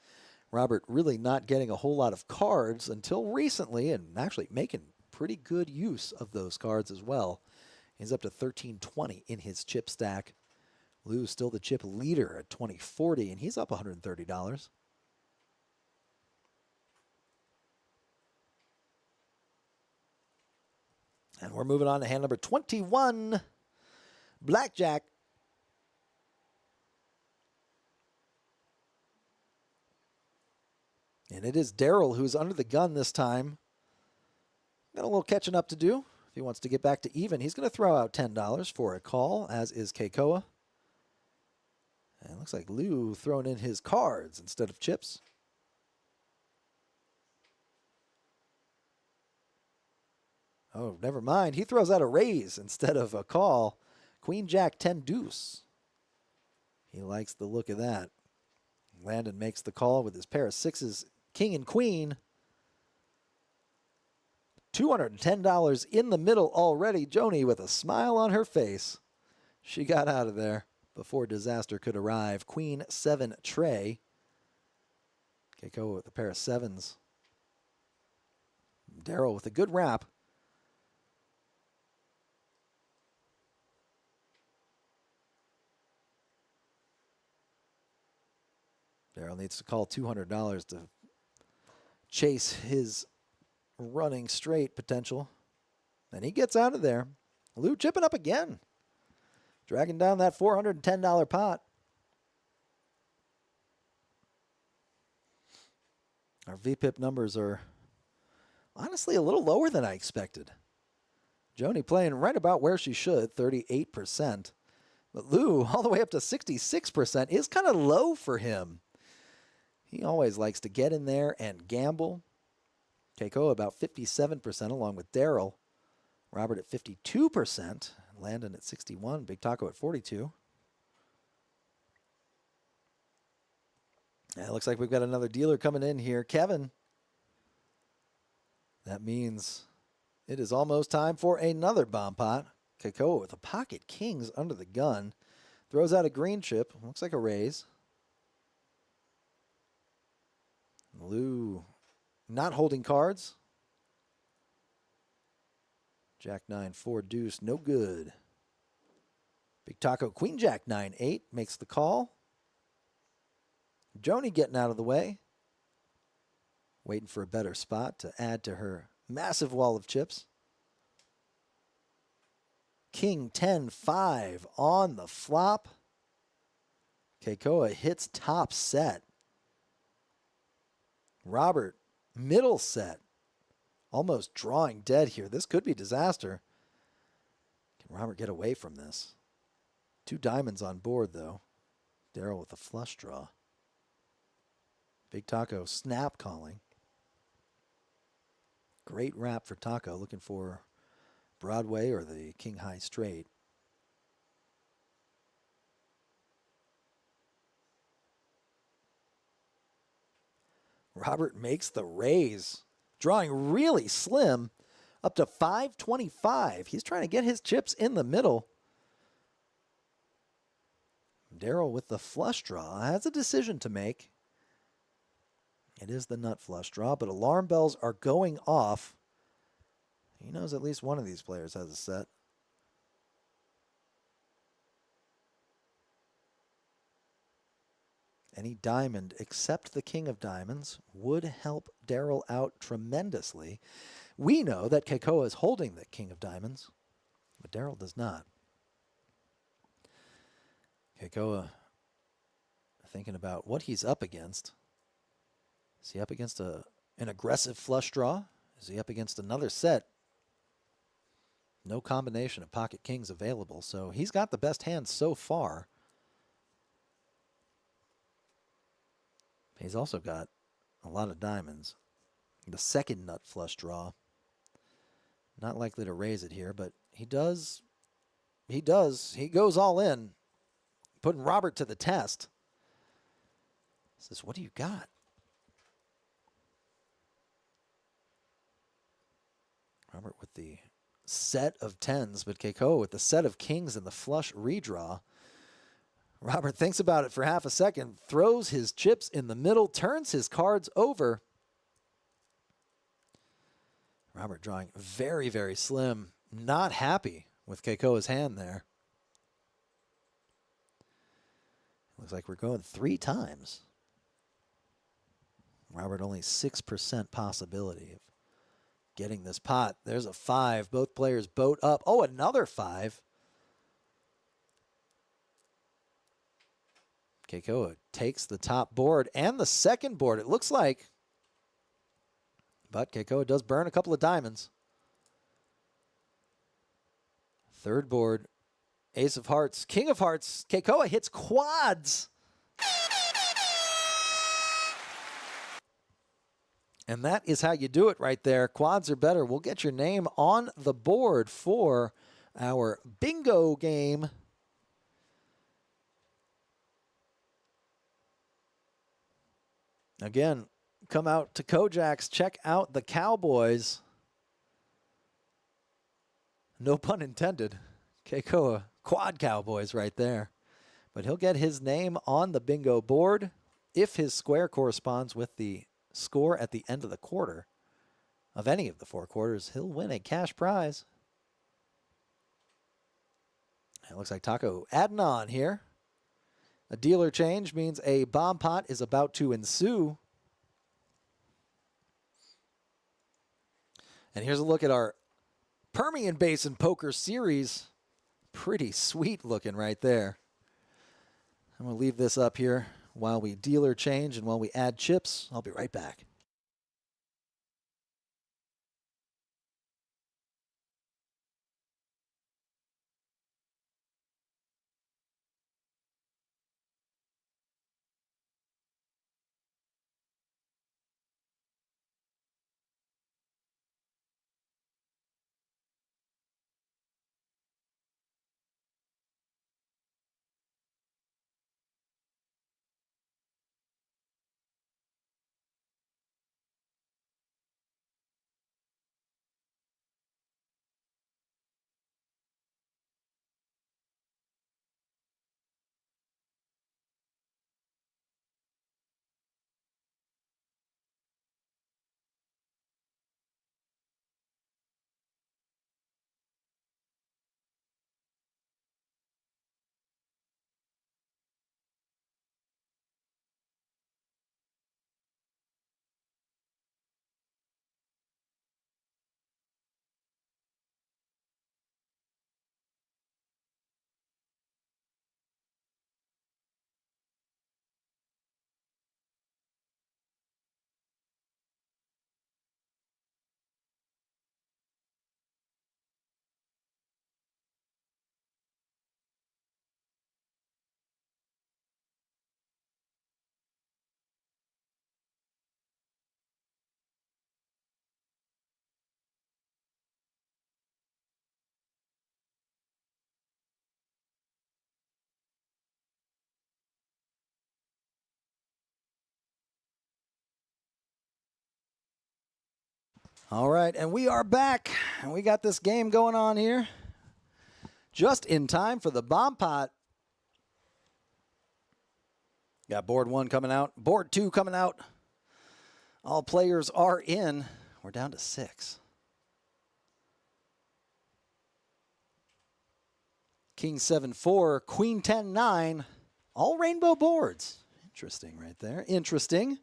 Robert really not getting a whole lot of cards until recently, and actually making pretty good use of those cards as well. He's up to $1320 in his chip stack. Lou's still the chip leader at $2040, and he's up $130. And we're moving on to hand number 21, Blackjack. And it is Daryl who's under the gun this time. Got a little catching up to do. If he wants to get back to even, he's going to throw out $10 for a call, as is Keikoa. And it looks like Lou throwing in his cards instead of chips. Oh, never mind. He throws out a raise instead of a call. Queen Jack 10 deuce. He likes the look of that. Landon makes the call with his pair of 6s, king and queen. $210 in the middle already. Joni with a smile on her face. She got out of there before disaster could arrive. Queen 7 tray. Keiko with a pair of 7s. Daryl with a good wrap. Darryl needs to call $200 to chase his running straight potential. And he gets out of there. Lou chipping up again. Dragging down that $410 pot. Our VPIP numbers are honestly a little lower than I expected. Joni playing right about where she should, 38%. But Lou, all the way up to 66%, is kind of low for him. He always likes to get in there and gamble. Keiko about 57%, along with Darryl. Robert at 52%. Landon at 61. Big Taco at 42. And it looks like we've got another dealer coming in here. Kevin. That means it is almost time for another bomb pot. Keiko with a pocket kings under the gun. Throws out a green chip. Looks like a raise. Lou not holding cards. Jack 9, 4 deuce, no good. Big Taco, Queen Jack 9, 8 makes the call. Joni getting out of the way. Waiting for a better spot to add to her massive wall of chips. King 10, 5 on the flop. Keikoa hits top set. Robert, middle set. Almost drawing dead here. This could be disaster. Can Robert get away from this? 2 diamonds on board, though. Darryl with a flush draw. Big Taco snap calling. Great wrap for Taco, looking for Broadway or the King High straight. Robert makes the raise, drawing really slim, up to 525. He's trying to get his chips in the middle. Darryl with the flush draw has a decision to make. It is the nut flush draw, but alarm bells are going off. He knows at least one of these players has a set. Any diamond except the king of diamonds would help Darryl out tremendously. We know that Keikoa is holding the king of diamonds, but Darryl does not. Keikoa thinking about what he's up against. Is he up against an aggressive flush draw? Is he up against another set? No combination of pocket kings available, so he's got the best hand so far. He's also got a lot of diamonds. The second nut flush draw. Not likely to raise it here, but he does. He goes all in, putting Robert to the test. Says, what do you got? Robert with the set of tens, but Keikoa with the set of kings and the flush redraw. Robert thinks about it for half a second, throws his chips in the middle, turns his cards over. Robert drawing very, very slim. Not happy with Keikoa's hand there. Looks like we're going 3 times. Robert only 6% possibility of getting this pot. There's a 5. Both players boat up. Oh, another 5. Keikoa takes the top board and the second board, it looks like. But Keikoa does burn a couple of diamonds. Third board, ace of hearts, king of hearts. Keikoa hits quads. And that is how you do it right there. Quads are better. We'll get your name on the board for our bingo game. Again, come out to KoJack's. Check out the Cowboys. No pun intended. Keikoa, quad Cowboys right there. But he'll get his name on the bingo board if his square corresponds with the score at the end of the quarter. Of any of the 4 quarters, he'll win a cash prize. It looks like Taco adding on here. A dealer change means a bomb pot is about to ensue. And here's a look at our Permian Basin Poker Series. Pretty sweet looking right there. I'm going to leave this up here while we dealer change and while we add chips. I'll be right back. All right, and we are back, and we got this game going on here just in time for the bomb pot. Got board 1 coming out, board 2 coming out. All players are in. We're down to 6. King 7-4, Queen 10-9, all rainbow boards. Interesting right there. Interesting.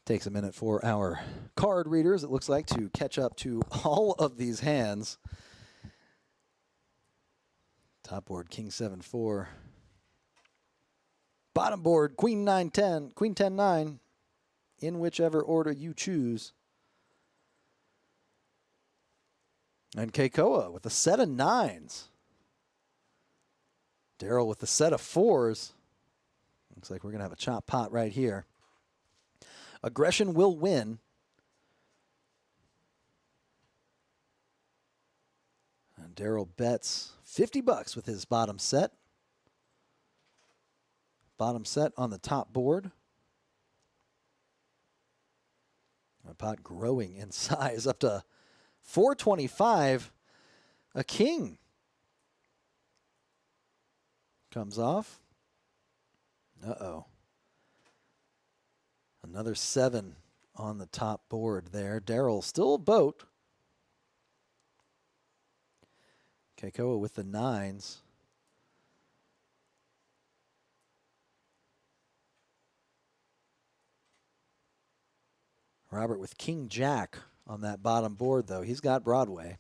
Takes a minute for our card readers, it looks like, to catch up to all of these hands. Top board, King 7-4. Bottom board, Queen 9-10, Queen 10-9, in whichever order you choose. And Keikoa with a set of 9s. Daryl with a set of 4s. Looks like we're going to have a chop pot right here. Aggression will win. And Daryl bets $50 with his bottom set. Bottom set on the top board. A pot growing in size up to 425. A king comes off. Uh-oh. Another 7 on the top board there. Daryl still a boat. Keikoa with the 9s. Robert with King Jack on that bottom board, though. He's got Broadway.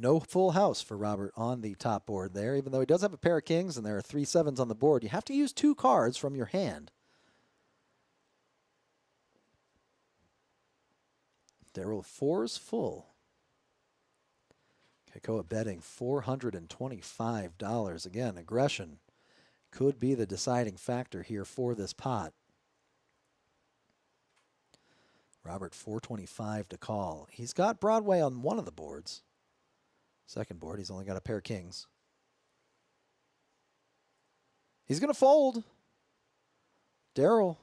No full house for Robert on the top board there, even though he does have a pair of kings and there are 3 7s on the board. You have to use 2 cards from your hand. Daryl 4s full. Keikoa betting $425. Again, aggression could be the deciding factor here for this pot. Robert 425 to call. He's got Broadway on one of the boards. Second board, he's only got a pair of kings. He's going to fold. Daryl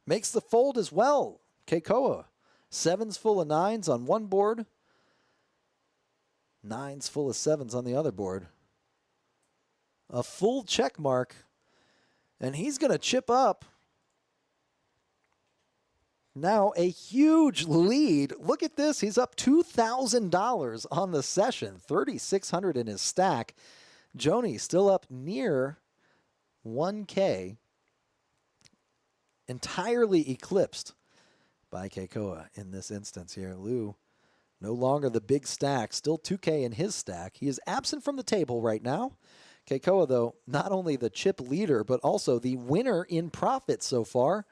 makes the fold as well. Keikoa, 7s full of 9s on one board. 9s full of 7s on the other board. A full check mark. And he's going to chip up. now a huge lead. Look at this. He's up $2,000 on the session, $3,600 in his stack. Joni still up near 1K, entirely eclipsed by Keikoa in this instance here. Lou, no longer the big stack, still 2K in his stack. He is absent from the table right now. Keikoa, though, not only the chip leader, but also the winner in profit so far.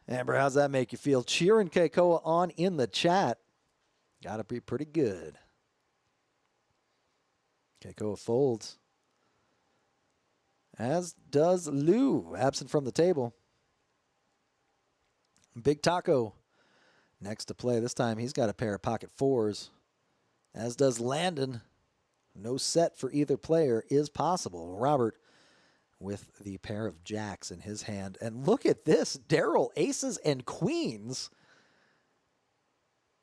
Amber, how's that make you feel? Cheering Keikoa on in the chat. Got to be pretty good. Keikoa folds. As does Lou, absent from the table. Big Taco next to play. This time he's got a pair of pocket fours, as does Landon. No set for either player is possible. Robert with the pair of jacks in his hand. And look at this. Daryl, aces and queens.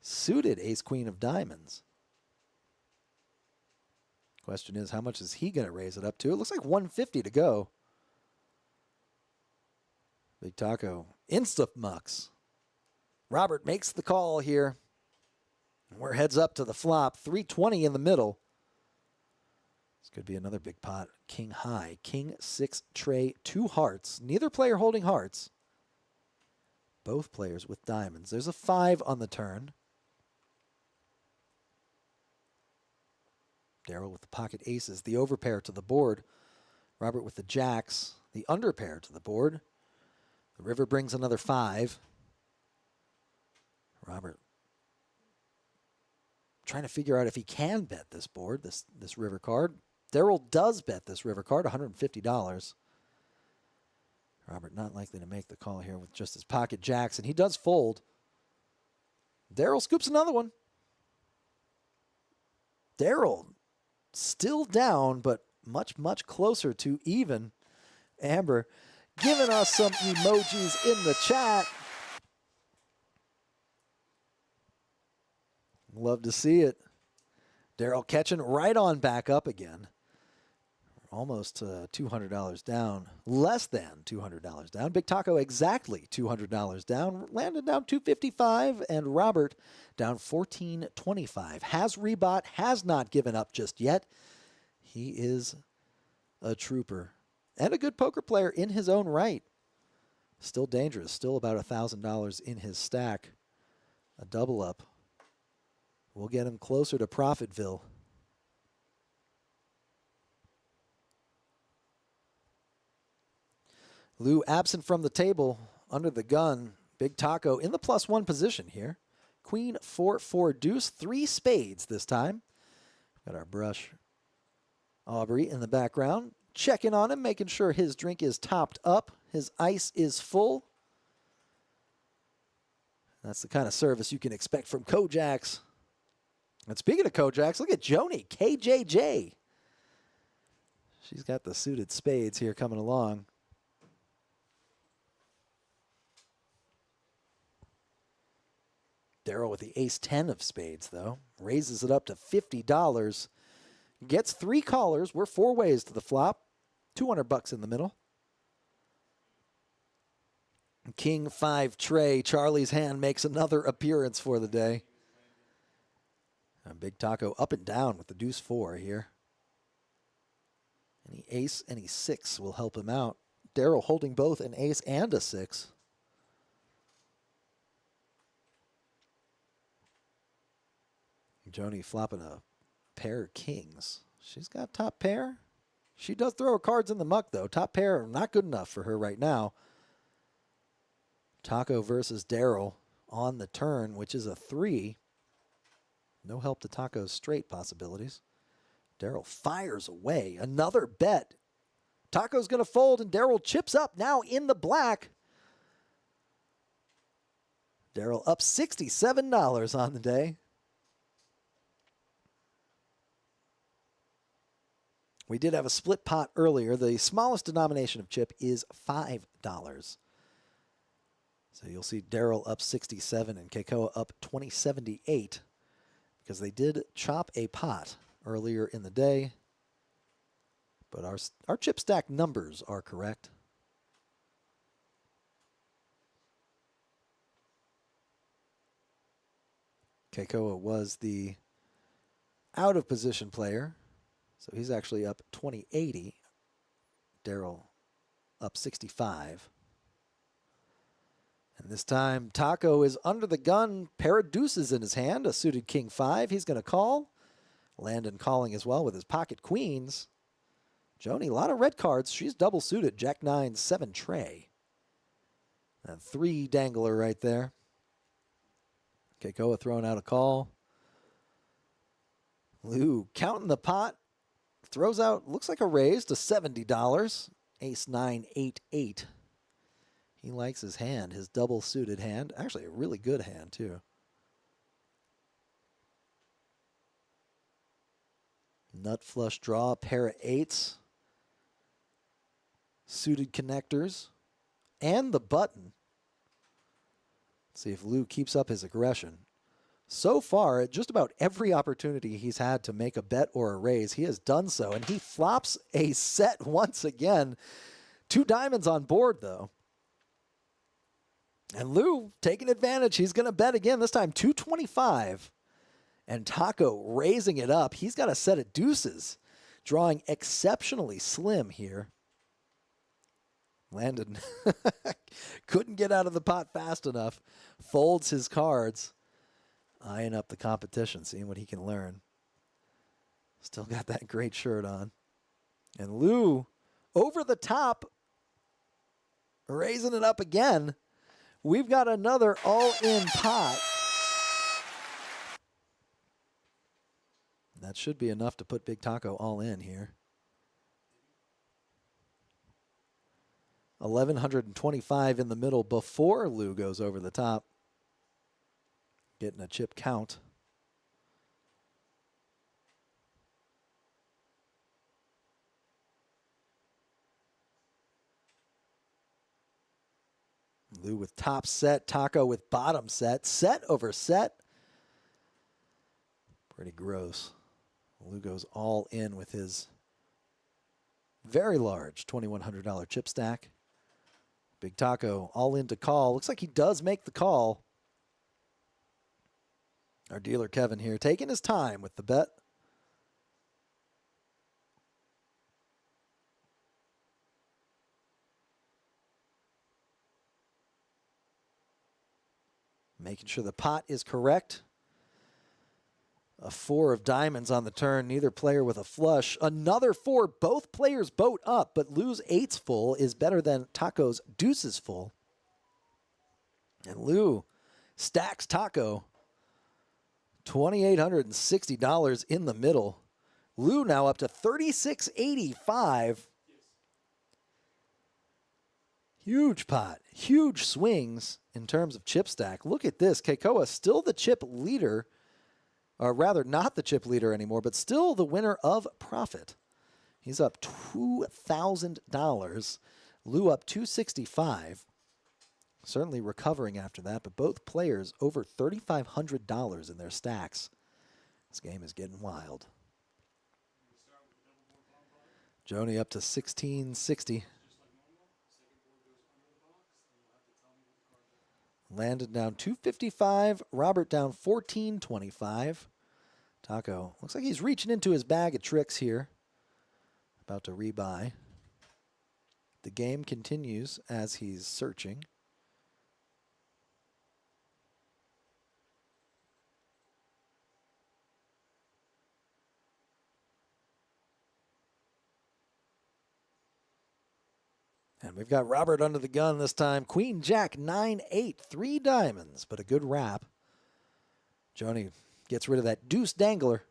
Suited ace, queen of diamonds. Question is, how much is he going to raise it up to? It looks like 150 to go. Big Taco, insta-mucks. Robert makes the call here. We're heads up to the flop. 320 in the middle. This could be another big pot. King high. King 6 tray, 2 hearts. Neither player holding hearts. Both players with diamonds. There's a 5 on the turn. Daryl with the pocket aces. The overpair to the board. Robert with the jacks. The underpair to the board. The river brings another 5. Robert trying to figure out if he can bet this board, this river card. Daryl does bet this river card, $150. Robert not likely to make the call here with just his pocket jacks, and he does fold. Daryl scoops another one. Daryl still down, but much, much closer to even. Amber giving us some emojis in the chat. Love to see it. Daryl catching right on back up again. Almost $200 down. Less than $200 down. Big Taco exactly $200 down. Landon down $255, and Robert down $14.25. Has rebought, has not given up just yet. He is a trooper and a good poker player in his own right. Still dangerous. Still about $1,000 in his stack. A double up will get him closer to Profitville. Lou absent from the table, under the gun. Big Taco in the +1 position here. Queen 4-4 deuce, 3 spades this time. Got our brush. Aubrey in the background, checking on him, making sure his drink is topped up. His ice is full. That's the kind of service you can expect from KoJack's. And speaking of KoJack's, look at Joni, KJJ. She's got the suited spades here coming along. Daryl with the ace-10 of spades, though. Raises it up to $50. Gets 3 callers. We're 4 ways to the flop. $200 in the middle. King 5 tray. Charlie's hand makes another appearance for the day. And Big Taco up and down with the deuce 4 here. Any ace, any 6 will help him out. Daryl holding both an ace and a 6. Joni flopping a pair of kings. She's got top pair. She does throw her cards in the muck, though. Top pair, not good enough for her right now. Taco versus Daryl on the turn, which is a 3. No help to Taco's straight possibilities. Daryl fires away. Another bet. Taco's going to fold, and Daryl chips up now in the black. Daryl up $67 on the day. We did have a split pot earlier. The smallest denomination of chip is $5. So you'll see Daryl up 67 and Keikoa up 2078 because they did chop a pot earlier in the day. But our chip stack numbers are correct. Keikoa was the out of position player, so he's actually up 20-80. Daryl up 65. And this time, Taco is under the gun. Pair of deuces in his hand, a suited king 5. He's going to call. Landon calling as well with his pocket queens. Joni, a lot of red cards. She's double suited. Jack 9, 7 tray. And 3 dangler right there. Keikoa throwing out a call. Lou counting the pot. Throws out, looks like a raise to $70. Ace 9, 8, 8. He likes his hand, his double suited hand. Actually, a really good hand, too. Nut flush draw, pair of 8s. Suited connectors. And the button. Let's see if Lou keeps up his aggression. So far, at just about every opportunity he's had to make a bet or a raise, he has done so, and he flops a set once again. 2 diamonds on board, though. And Lou taking advantage. He's going to bet again, this time 225. And Taco raising it up. He's got a set of deuces, drawing exceptionally slim here. Landon couldn't get out of the pot fast enough. Folds his cards. Eyeing up the competition, seeing what he can learn. Still got that great shirt on. And Lou, over the top, raising it up again. We've got another all-in pot. That should be enough to put Big Taco all in here. 1,125 in the middle before Lou goes over the top. Getting a chip count. Lou with top set, Taco with bottom set. Set over set. Pretty gross. Lou goes all in with his very large $2,100 chip stack. Big Taco all in to call. Looks like he does make the call. Our dealer Kevin here taking his time with the bet. Making sure the pot is correct. A 4 of diamonds on the turn. Neither player with a flush. Another 4. Both players boat up, but Lou's 8's full is better than Taco's deuces full. And Lou stacks Taco. $2,860 in the middle. Lou now up to $3,685. Huge pot, huge swings in terms of chip stack. Look at this. Keikoa still the chip leader, or rather not the chip leader anymore, but still the winner of profit. He's up $2,000. Lou up $265. Certainly recovering after that, but both players over $3,500 in their stacks. This game is getting wild. Joni up to 1660. Landon down 255. Robert down 1425. Taco looks like he's reaching into his bag of tricks here. About to rebuy. The game continues as he's searching. And we've got Robert under the gun this time. Queen, Jack, 9, 8, 3 diamonds, but a good wrap. Joni gets rid of that deuce dangler.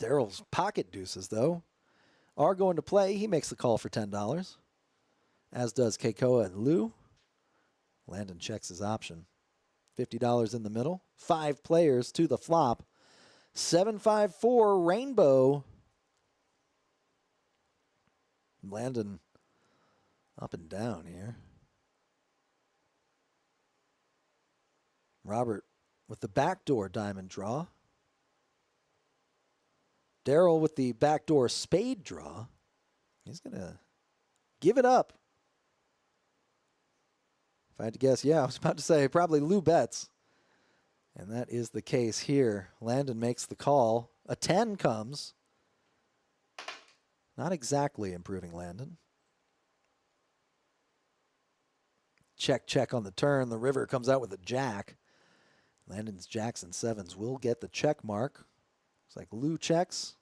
Daryl's pocket deuces, though, are going to play. He makes the call for $10, as does Keikoa and Lou. Landon checks his option. $50 in the middle. 5 players to the flop. 754 Rainbow. Landon up and down here. Robert with the backdoor diamond draw. Daryl with the backdoor spade draw. He's going to give it up. If I had to guess, yeah, I was about to say probably Lou bets. And that is the case here. Landon makes the call. A 10 comes. Not exactly improving Landon. Check, check on the turn. The river comes out with a jack. Landon's jacks and sevens will get the check mark. Looks like Lou checks.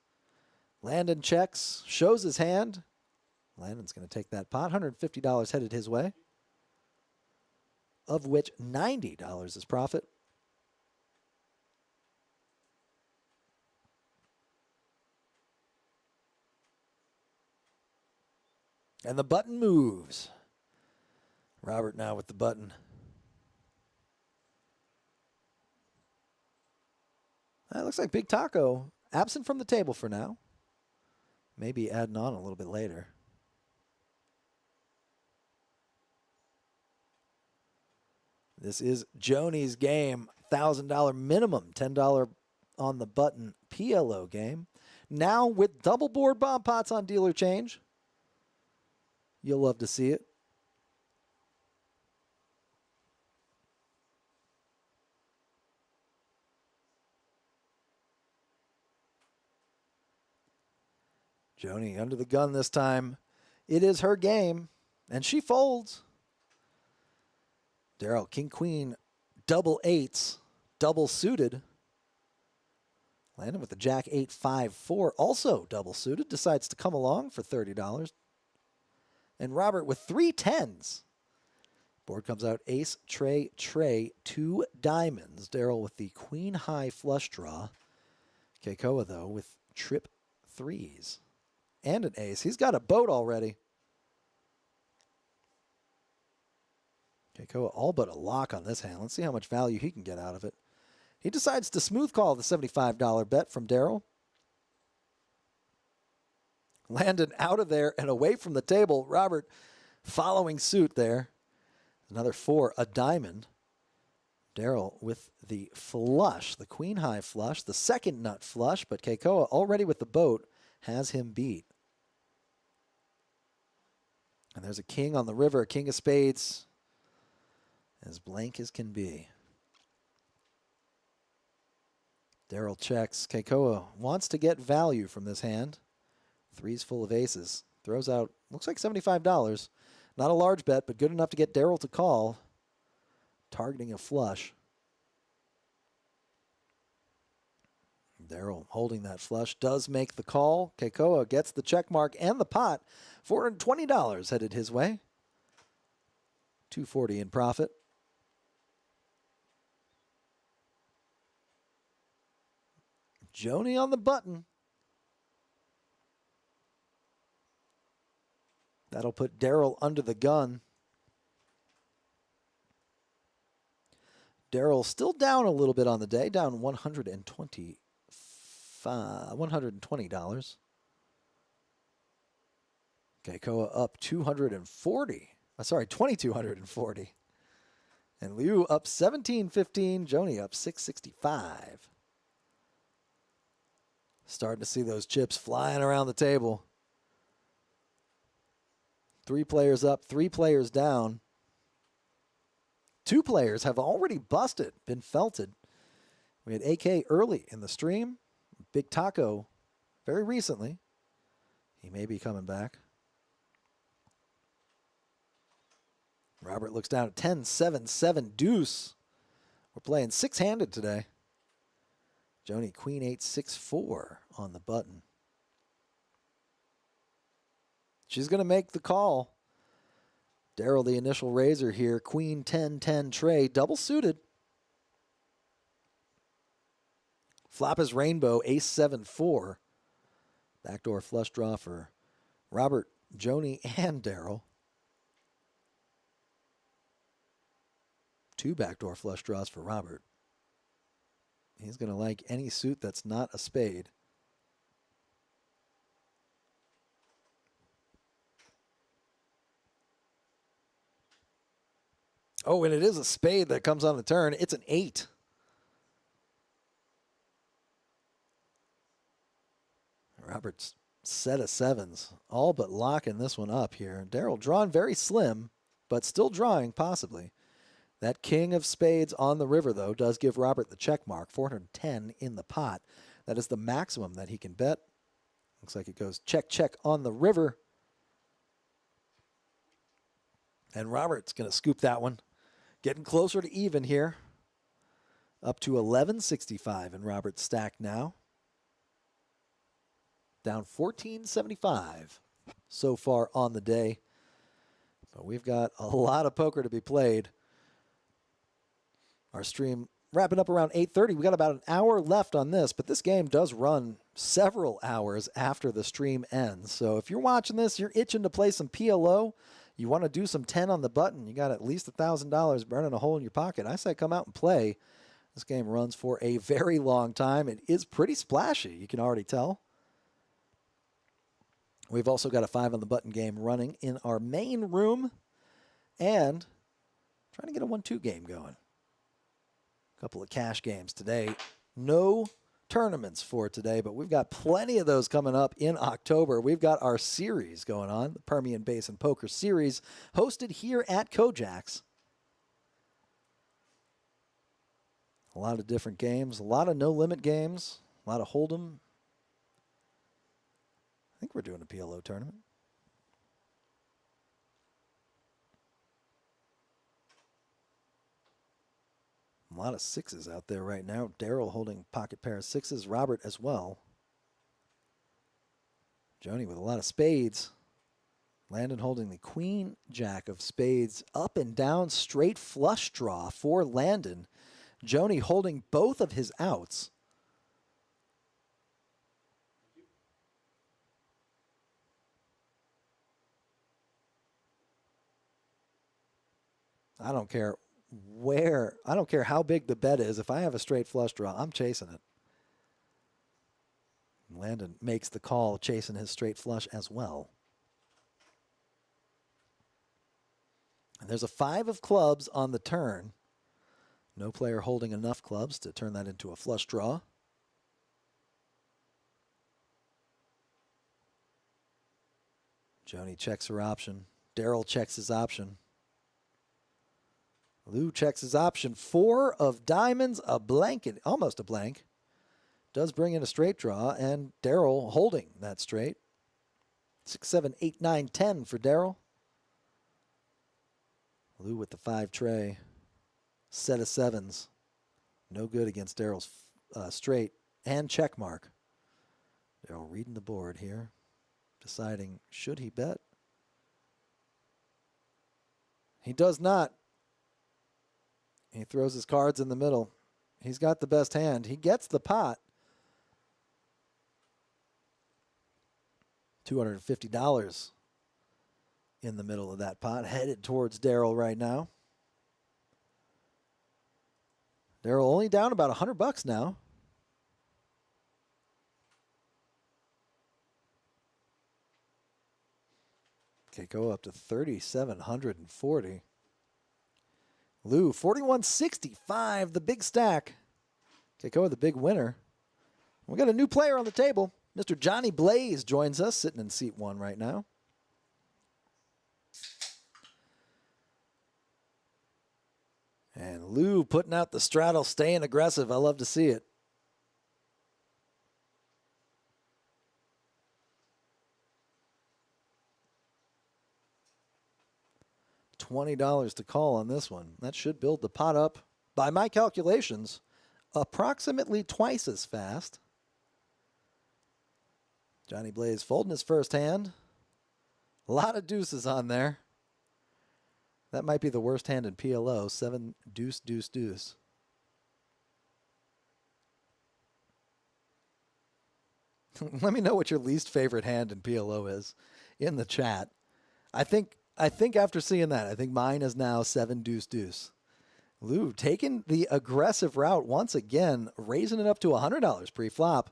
Landon checks, shows his hand. Landon's going to take that pot. $150 headed his way, of which $90 is profit. And the button moves. Robert now with the button. That looks like Big Taco absent from the table for now. Maybe adding on a little bit later. This is Joni's game. $1,000 minimum, $10 on the button PLO game. Now with double board bomb pots on dealer change. You'll love to see it. Joni under the gun this time. It is her game, and she folds. Darrell, king, queen, double eights, double suited. Landon with the jack 8-5-4, also double suited, decides to come along for $30. And Robert with 3 10s. Board comes out ace, tray, 2 diamonds. Darrell with the queen high flush draw. Keikoa, though, with trip 3s. And an ace. He's got a boat already. Keikoa all but a lock on this hand. Let's see how much value he can get out of it. He decides to smooth call the $75 bet from Darrell. Landon out of there and away from the table. Robert following suit there. Another 4, a diamond. Darrell with the flush, the queen high flush, the second nut flush, but Keikoa already with the boat has him beat. And there's a king on the river, a king of spades, as blank as can be. Darrell checks. Keikoa wants to get value from this hand. 3's full of aces. Throws out, looks like $75. Not a large bet, but good enough to get Darrell to call. Targeting a flush. Darrell holding that flush does make the call. Keikoa gets the check mark and the pot. $420 headed his way. $240 in profit. Joni on the button. That'll put Darrell under the gun. Darrell still down a little bit on the day, down $120. Keikoa up 240. Sorry, 2,240. And Liu up 17.15. Joni up 665. Starting to see those chips flying around the table. 3 players up, 3 players down. 2 players have already busted, been felted. We had AK early in the stream. Big Taco very recently. He may be coming back. Robert looks down at 10-7-7 deuce. We're playing 6-handed today. Joni queen 8-6-4 on the button. She's going to make the call. Darrell, the initial raiser here. Queen 10-10 tray, double suited. Flop is rainbow, ace 7-4. Backdoor flush draw for Robert, Joni, and Darrell. 2 backdoor flush draws for Robert. He's going to like any suit that's not a spade. Oh, and it is a spade that comes on the turn. It's an 8. Robert's set of 7s, all but locking this one up here. Darrell drawn very slim, but still drawing possibly. That king of spades on the river, though, does give Robert the check mark. 410 in the pot. That is the maximum that he can bet. Looks like it goes check, check on the river. And Robert's going to scoop that one. Getting closer to even here. Up to 1165 in Robert's stack now. Down 1475 so far on the day. But we've got a lot of poker to be played. Our stream wrapping up around 8:30. We got about an hour left on this, but this game does run several hours after the stream ends. So if you're watching this, you're itching to play some PLO, you want to do some 10 on the button, you got at least $1,000 burning a hole in your pocket, I say come out and play. This game runs for a very long time. It is pretty splashy, you can already tell. We've also got a 5 on the button game running in our main room and trying to get a 1-2 game going. A couple of cash games today. No tournaments for today, but we've got plenty of those coming up in October. We've got our series going on, the Permian Basin Poker Series, hosted here at KoJack's. A lot of different games, a lot of no-limit games, a lot of Hold'em. I think we're doing a PLO tournament. A lot of sixes out there right now. Daryl holding pocket pair of sixes. Robert as well. Joni with a lot of spades. Landon holding the queen jack of spades. Up and down straight flush draw for Landon. Joni holding both of his outs. I don't care I don't care how big the bet is. If I have a straight flush draw, I'm chasing it. Landon makes the call, chasing his straight flush as well. And there's a 5 of clubs on the turn. No player holding enough clubs to turn that into a flush draw. Joni checks her option. Daryl checks his option. Lou checks his option. 4 of diamonds, a blanket, almost a blank. Does bring in a straight draw, and Daryl holding that straight. 6, 7, 8, 9, 10 for Daryl. Lou with the 5 tray. Set of 7s. No good against Daryl's straight and check mark. Daryl reading the board here. Deciding, should he bet? He does not. He throws his cards in the middle. He's got the best hand. He gets the pot. $250 in the middle of that pot, headed towards Daryl right now. Daryl only down about $100 now. Okay, go up to 3,740. Lou, 4165, the big stack. Okay, go with the big winner. We got a new player on the table. Mr. Johnny Blaze joins us, sitting in seat 1 right now. And Lou putting out the straddle, staying aggressive. I love to see it. $20 to call on this one. That should build the pot up, by my calculations, approximately twice as fast. Johnny Blaze folding his first hand. A lot of deuces on there. That might be the worst hand in PLO. 7 deuce, deuce, deuce. Let me know what your least favorite hand in PLO is in the chat. I think after seeing that, I think mine is now 7 deuce, deuce. Lou taking the aggressive route once again, raising it up to $100 pre-flop.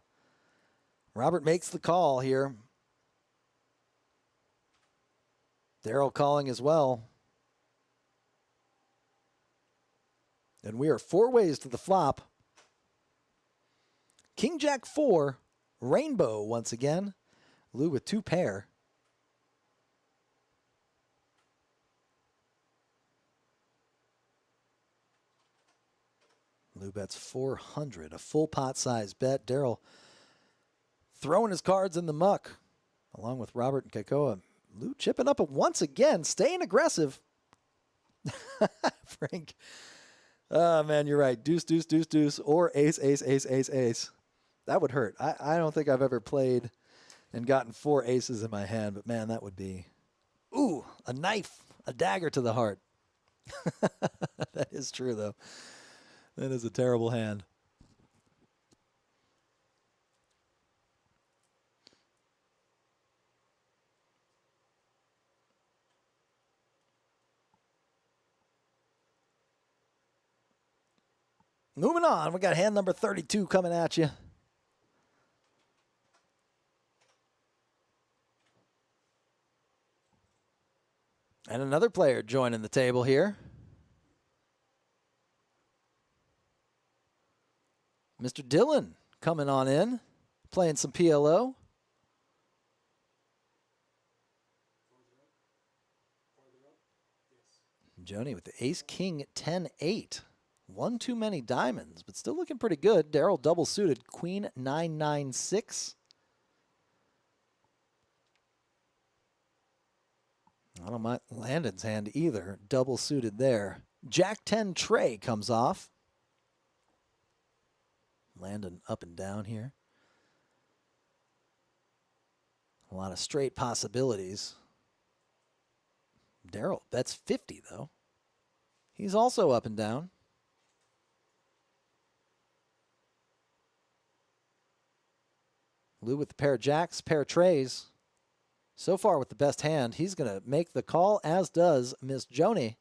Robert makes the call here. Daryl calling as well. And we are 4 ways to the flop. King Jack 4, rainbow once again. Lou with 2 pair. Lou bets 400, a full pot size bet. Daryl throwing his cards in the muck, along with Robert and Keikoa. Lou chipping up once again, staying aggressive. Frank. Oh, man, you're right. Deuce, deuce, deuce, deuce, or ace, ace, ace, ace, ace. That would hurt. I don't think I've ever played and gotten 4 aces in my hand, but, man, that would be, ooh, a knife, a dagger to the heart. That is true, though. That is a terrible hand. Moving on, we got hand number 32 coming at you. And another player joining the table here. Mr. Dillon coming on in, playing some PLO. Joni with the ace, king, 10-8. One too many diamonds, but still looking pretty good. Daryl double suited, queen, 9-9-6. I don't mind Landon's hand either. Double suited there. Jack 10 tray comes off. Landon up and down here. A lot of straight possibilities. Daryl bets 50 though. He's also up and down. Lou with the pair of jacks, pair of trays. So far with the best hand, he's going to make the call, as does Miss Joni.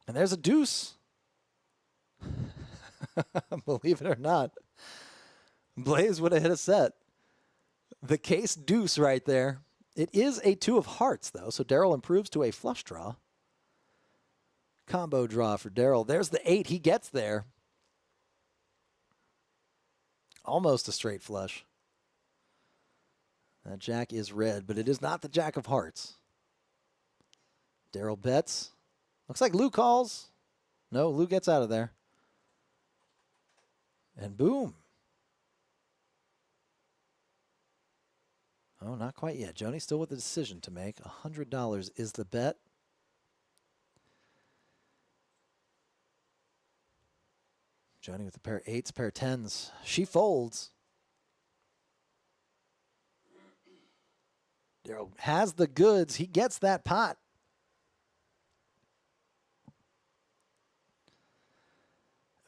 And there's a deuce. Believe it or not, Blaze would have hit a set. The case deuce right there. It is a 2 of hearts, though, so Daryl improves to a flush draw. Combo draw for Daryl. There's the 8. He gets there. Almost a straight flush. That jack is red, but it is not the jack of hearts. Daryl bets. Looks like Lou calls. No, Lou gets out of there. And boom. Oh, not quite yet. Joni still with the decision to make. $100 is the bet. Joni with a pair of 8s, pair of 10s. She folds. Daryl has the goods. He gets that pot.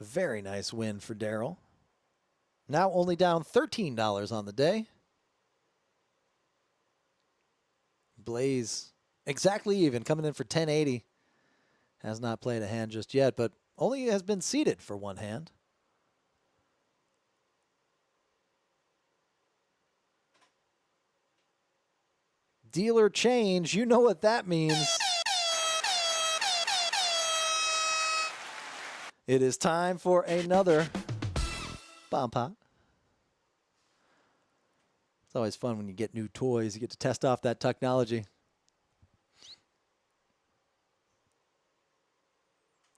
A very nice win for Daryl. Now only down $13 on the day. Blaze exactly even, coming in for 1080. Has not played a hand just yet, but only has been seated for one hand. Dealer change, you know what that means. It is time for another bomb pot. It's always fun when you get new toys. You get to test off that technology.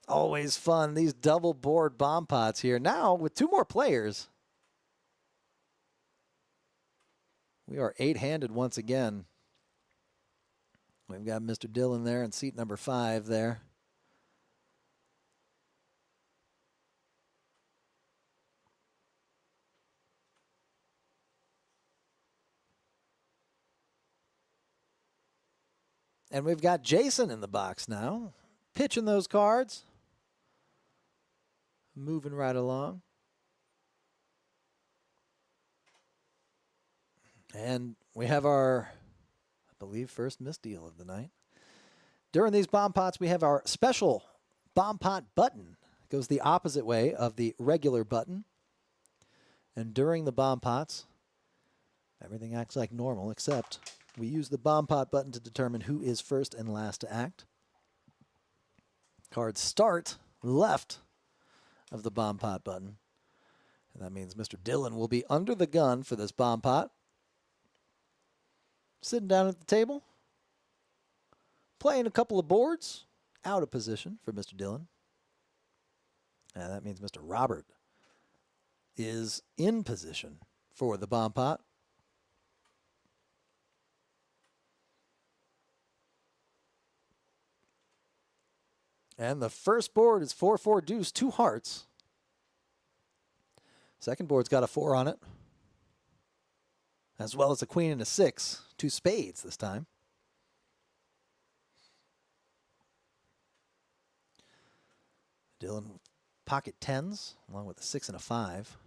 Always fun. These double board bomb pots here. Now with 2 more players. We are 8-handed once again. We've got Mr. Dillon there in seat number 5 there. And we've got Jason in the box now, pitching those cards. Moving right along. And we have our, I believe, first misdeal of the night. During these bomb pots, we have our special bomb pot button. It goes the opposite way of the regular button. And during the bomb pots, everything acts like normal, except we use the bomb pot button to determine who is first and last to act. Cards start left of the bomb pot button. And that means Mr. Dillon will be under the gun for this bomb pot. Sitting down at the table, playing a couple of boards out of position for Mr. Dillon. And that means Mr. Robert is in position for the bomb pot. And the first board is 4-4 deuce, 2 hearts. Second board's got a 4 on it, as well as a queen and a 6, 2 spades this time. Dillon with pocket 10s, along with a 6 and a 5.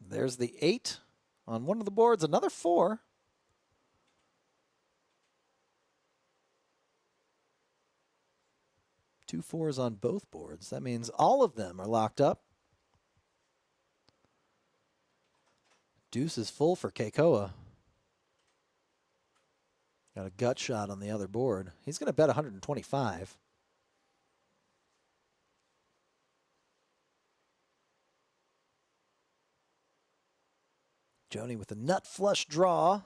There's the 8 on one of the boards, another 4. Two 4s on both boards. That means all of them are locked up. Deuce is full for Keikoa. Got a gut shot on the other board. He's going to bet 125. Joni with a nut flush draw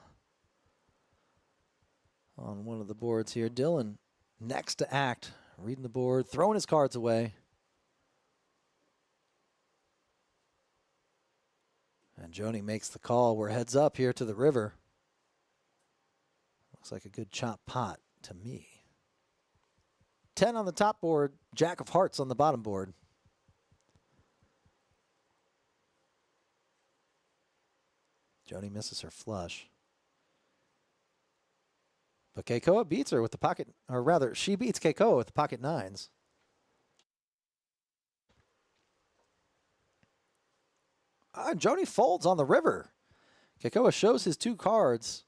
on one of the boards here. Dillon next to act, reading the board, throwing his cards away. And Joni makes the call. We're heads up here to the river. Looks like a good chop pot to me. 10 on the top board, jack of hearts on the bottom board. Joni misses her flush. But Keikoa beats her with the pocket, or rather, she beats Keikoa with the pocket 9s. Joni folds on the river. Keikoa shows his 2 cards.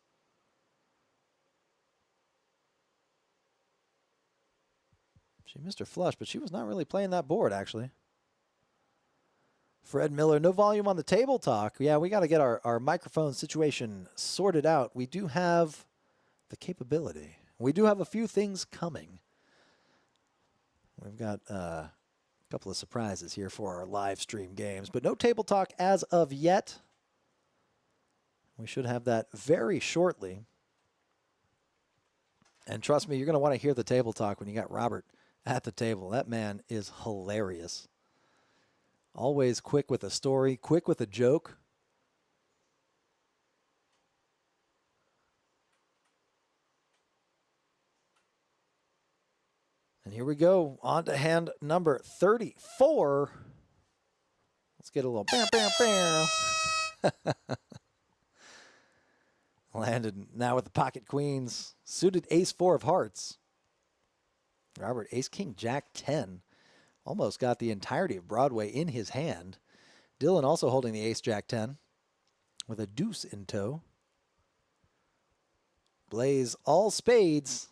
She missed her flush, but she was not really playing that board, actually. Fred Miller, no volume on the table talk. Yeah, we got to get our microphone situation sorted out. We do have the capability. We do have a few things coming. We've got a couple of surprises here for our live stream games, but no table talk as of yet. We should have that very shortly. And trust me, you're going to want to hear the table talk when you got Robert at the table. That man is hilarious. Always quick with a story, quick with a joke. And here we go, on to hand number 34. Let's get a little bam, bam, bam. Landed now with the pocket queens. Suited ace-4 of hearts. Robert, ace-king, jack 10. Almost got the entirety of Broadway in his hand. Dillon also holding the ace-jack 10 with a deuce in tow. Blaze all spades.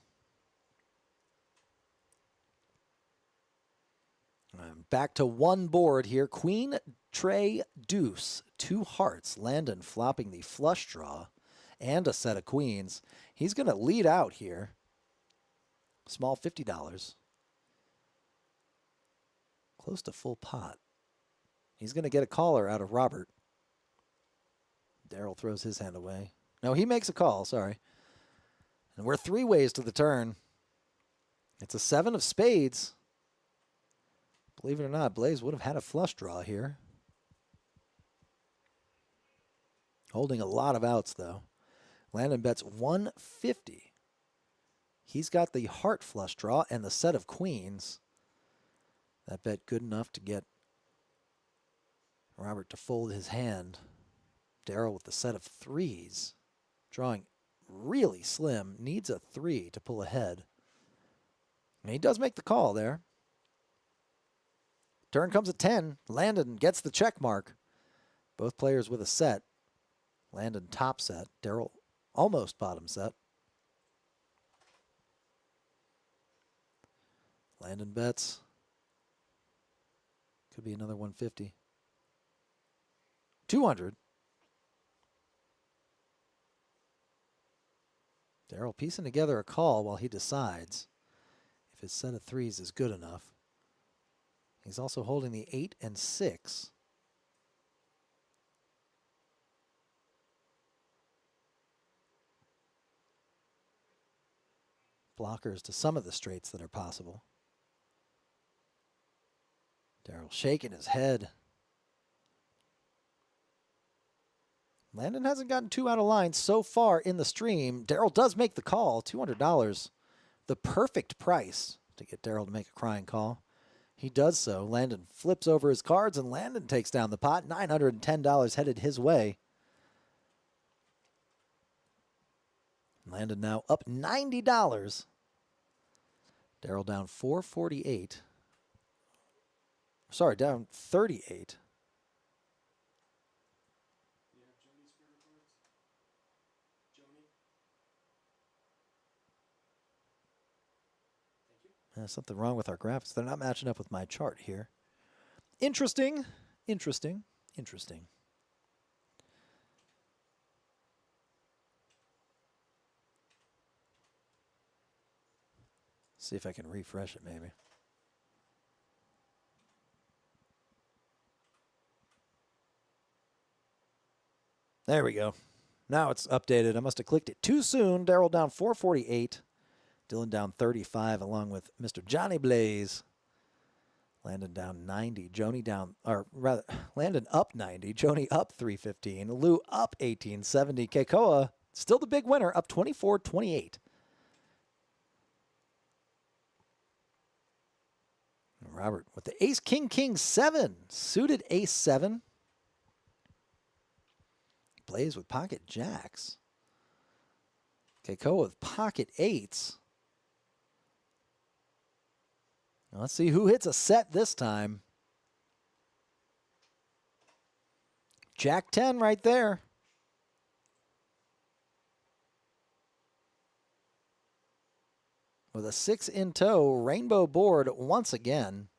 Back to one board here. Queen, tray, deuce. 2 hearts. Landon flopping the flush draw and a set of queens. He's going to lead out here. Small $50. Close to full pot. He's going to get a caller out of Robert. Daryl throws his hand away. No, he makes a call, sorry. And we're 3 ways to the turn. It's a 7 of spades. Believe it or not, Blaze would have had a flush draw here. Holding a lot of outs, though. Landon bets 150. He's got the heart flush draw and the set of queens. That bet good enough to get Robert to fold his hand. Daryl with the set of 3s. Drawing really slim. Needs a 3 to pull ahead. And he does make the call there. Turn comes at 10. Landon gets the check mark. Both players with a set. Landon top set. Daryl almost bottom set. Landon bets. Could be another 150. 200. Daryl piecing together a call while he decides if his set of 3s is good enough. He's also holding the 8 and 6. blockers to some of the straights that are possible. Daryl shaking his head. Landon hasn't gotten too out of line so far in the stream. Daryl does make the call, $200. The perfect price to get Daryl to make a crying call. He does so. Landon flips over his cards, and Landon takes down the pot. $910 headed his way. Landon now up $90. Daryl down 448. Sorry, down 38. There's something wrong with our graphics. They're not matching up with my chart here. Interesting. Interesting. Interesting. See if I can refresh it maybe. There we go. Now it's updated. I must have clicked it too soon. Daryl down 448. Dylan down 35 along with Mr. Johnny Blaze. Landon down 90. Joni down, or rather, Landon up 90. Joni up 315. Lou up 1870. Keikoa still the big winner, up 24-28. Robert with the ace, king, king, 7. Suited ace 7. Blaze with pocket jacks. Keikoa with pocket 8s. Now let's see who hits a set this time. Jack 10 right there. With a 6 in tow, rainbow board once again.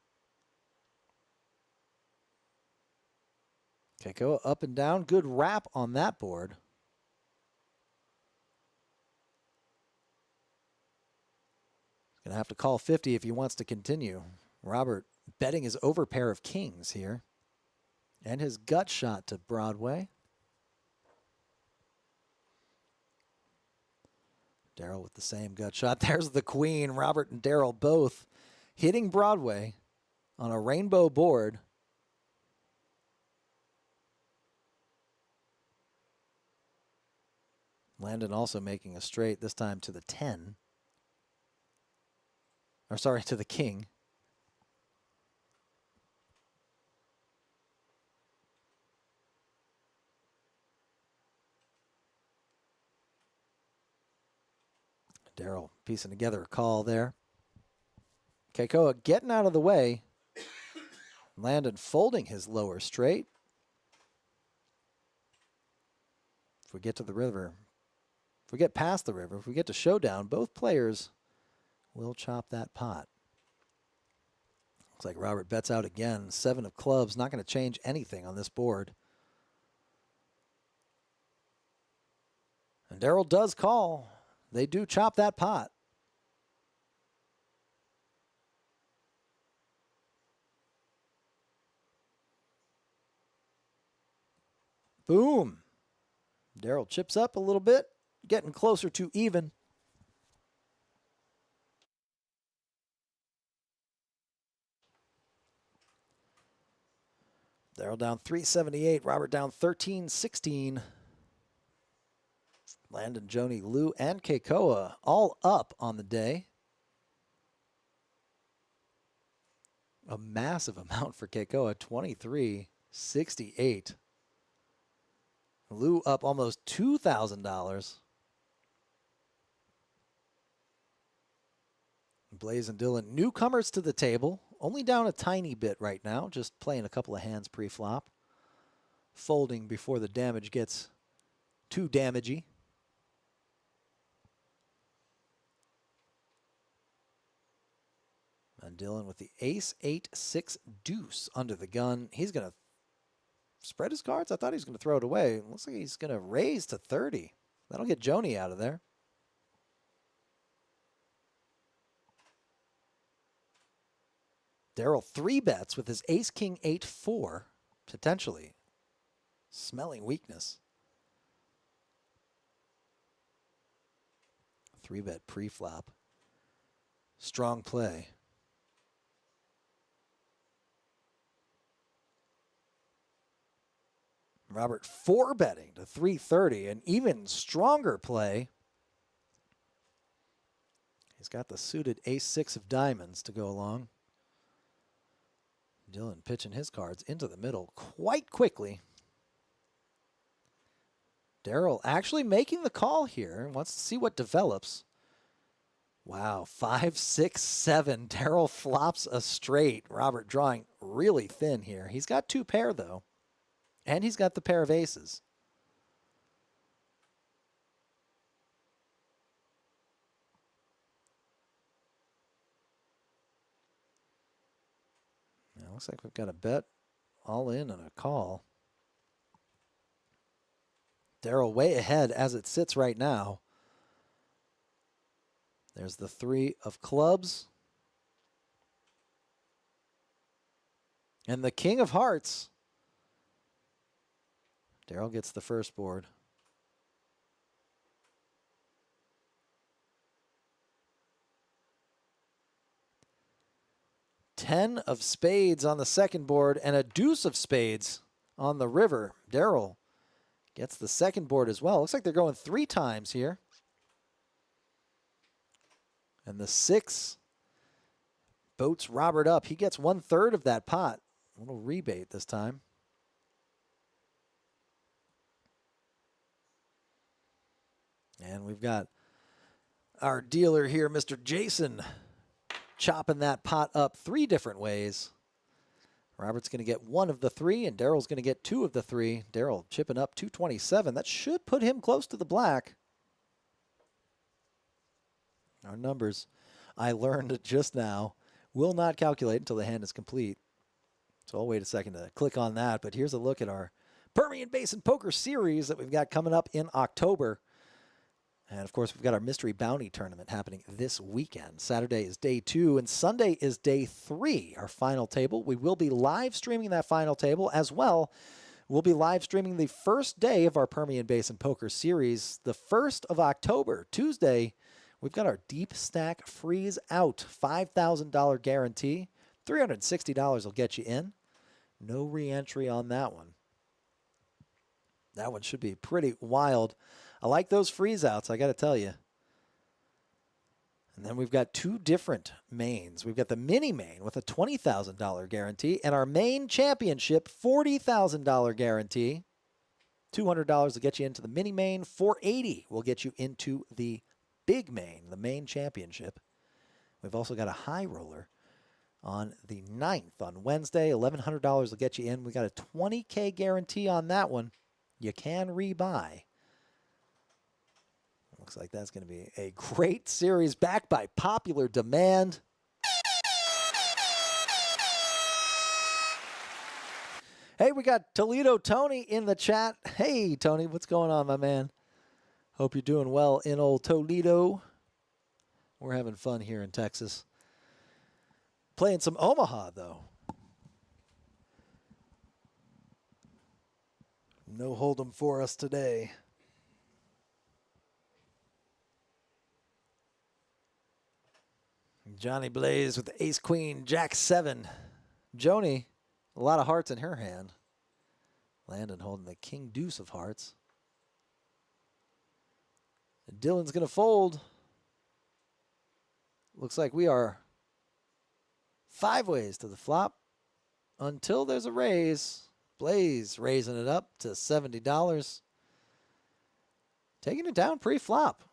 Keikoa up and down, good wrap on that board. Gonna have to call 50 if he wants to continue. Robert betting his over pair of kings here. And his gut shot to Broadway. Daryl with the same gut shot. There's the queen. Robert and Daryl both hitting Broadway on a rainbow board. Landon also making a straight, this time to the 10. Or sorry, to the king. Daryl piecing together a call there. Keikoa getting out of the way. Landon folding his lower straight. If we get to the river, if we get past the river, if we get to showdown, both players will chop that pot. Looks like Robert bets out again. 7 of clubs, not going to change anything on this board. And Daryl does call. They do chop that pot. Boom. Daryl chips up a little bit, getting closer to even. Daryl down 378, Robert down 13-16. Landon, Joni, Lou, and Keikoa all up on the day. A massive amount for Keikoa, 23.68. Lou up almost $2,000. Blaze and Dylan, newcomers to the table. Only down a tiny bit right now, just playing a couple of hands pre-flop. Folding before the damage gets too damagey. And Dylan with the ace, 8, 6, deuce under the gun. He's going to spread his cards. I thought he was going to throw it away. Looks like he's going to raise to 30. That'll get Joni out of there. Daryl 3 bets with his ace, king, 8, 4. Potentially smelling weakness. 3 bet pre-flop. Strong play. Robert 4-betting to 330. An even stronger play. He's got the suited ace-6 of diamonds to go along. Dylan pitching his cards into the middle quite quickly. Darryl actually making the call here. Wants to see what develops. Wow, 5, 6, 7. Darryl flops a straight. Robert drawing really thin here. He's got 2 pair, though. And he's got the pair of aces. Now, looks like we've got a bet all in and a call. Darryl way ahead as it sits right now. There's the 3 of clubs. And the king of hearts. Darryl gets the first board. Ten of spades on the second board and a deuce of spades on the river. Darryl gets the second board as well. Looks like they're going 3 times here. And the 6 boats Robert up. He gets 1/3 of that pot. A little rebate this time. And we've got our dealer here, Mr. Jason, chopping that pot up 3 different ways. Robert's going to get 1 of the 3, and Darryl's going to get 2 of the 3. Darryl chipping up 227. That should put him close to the black. Our numbers, I learned just now, will not calculate until the hand is complete. So I'll wait a second to click on that. But here's a look at our Permian Basin Poker Series that we've got coming up in October. And, of course, we've got our Mystery Bounty Tournament happening this weekend. Saturday is day 2, and Sunday is day 3, our final table. We will be live streaming that final table as well. We'll be live streaming the first day of our Permian Basin Poker Series, the 1st of October, Tuesday. We've got our Deep Stack Freeze Out, $5,000 guarantee. $360 will get you in. No re-entry on that one. That one should be pretty wild. I like those freeze outs, I got to tell you. And then we've got 2 different mains. We've got the mini main with a $20,000 guarantee and our main championship $40,000 guarantee. $200 will get you into the mini main. $480 will get you into the big main, the main championship. We've also got a high roller on the 9th on Wednesday. $1,100 will get you in. We got a $20K guarantee on that one. You can rebuy. Looks like that's going to be a great series backed by popular demand. Hey, we got Toledo Tony in the chat. Hey, Tony, what's going on, my man? Hope you're doing well in old Toledo. We're having fun here in Texas. Playing some Omaha, though. No hold'em for us today. Johnny Blaze with the ace queen, jack 7. Joni, a lot of hearts in her hand. Landon holding the king deuce of hearts. And Dylan's going to fold. Looks like we are 5 ways to the flop until there's a raise. Blaze raising it up to $70. Taking it down pre-flop.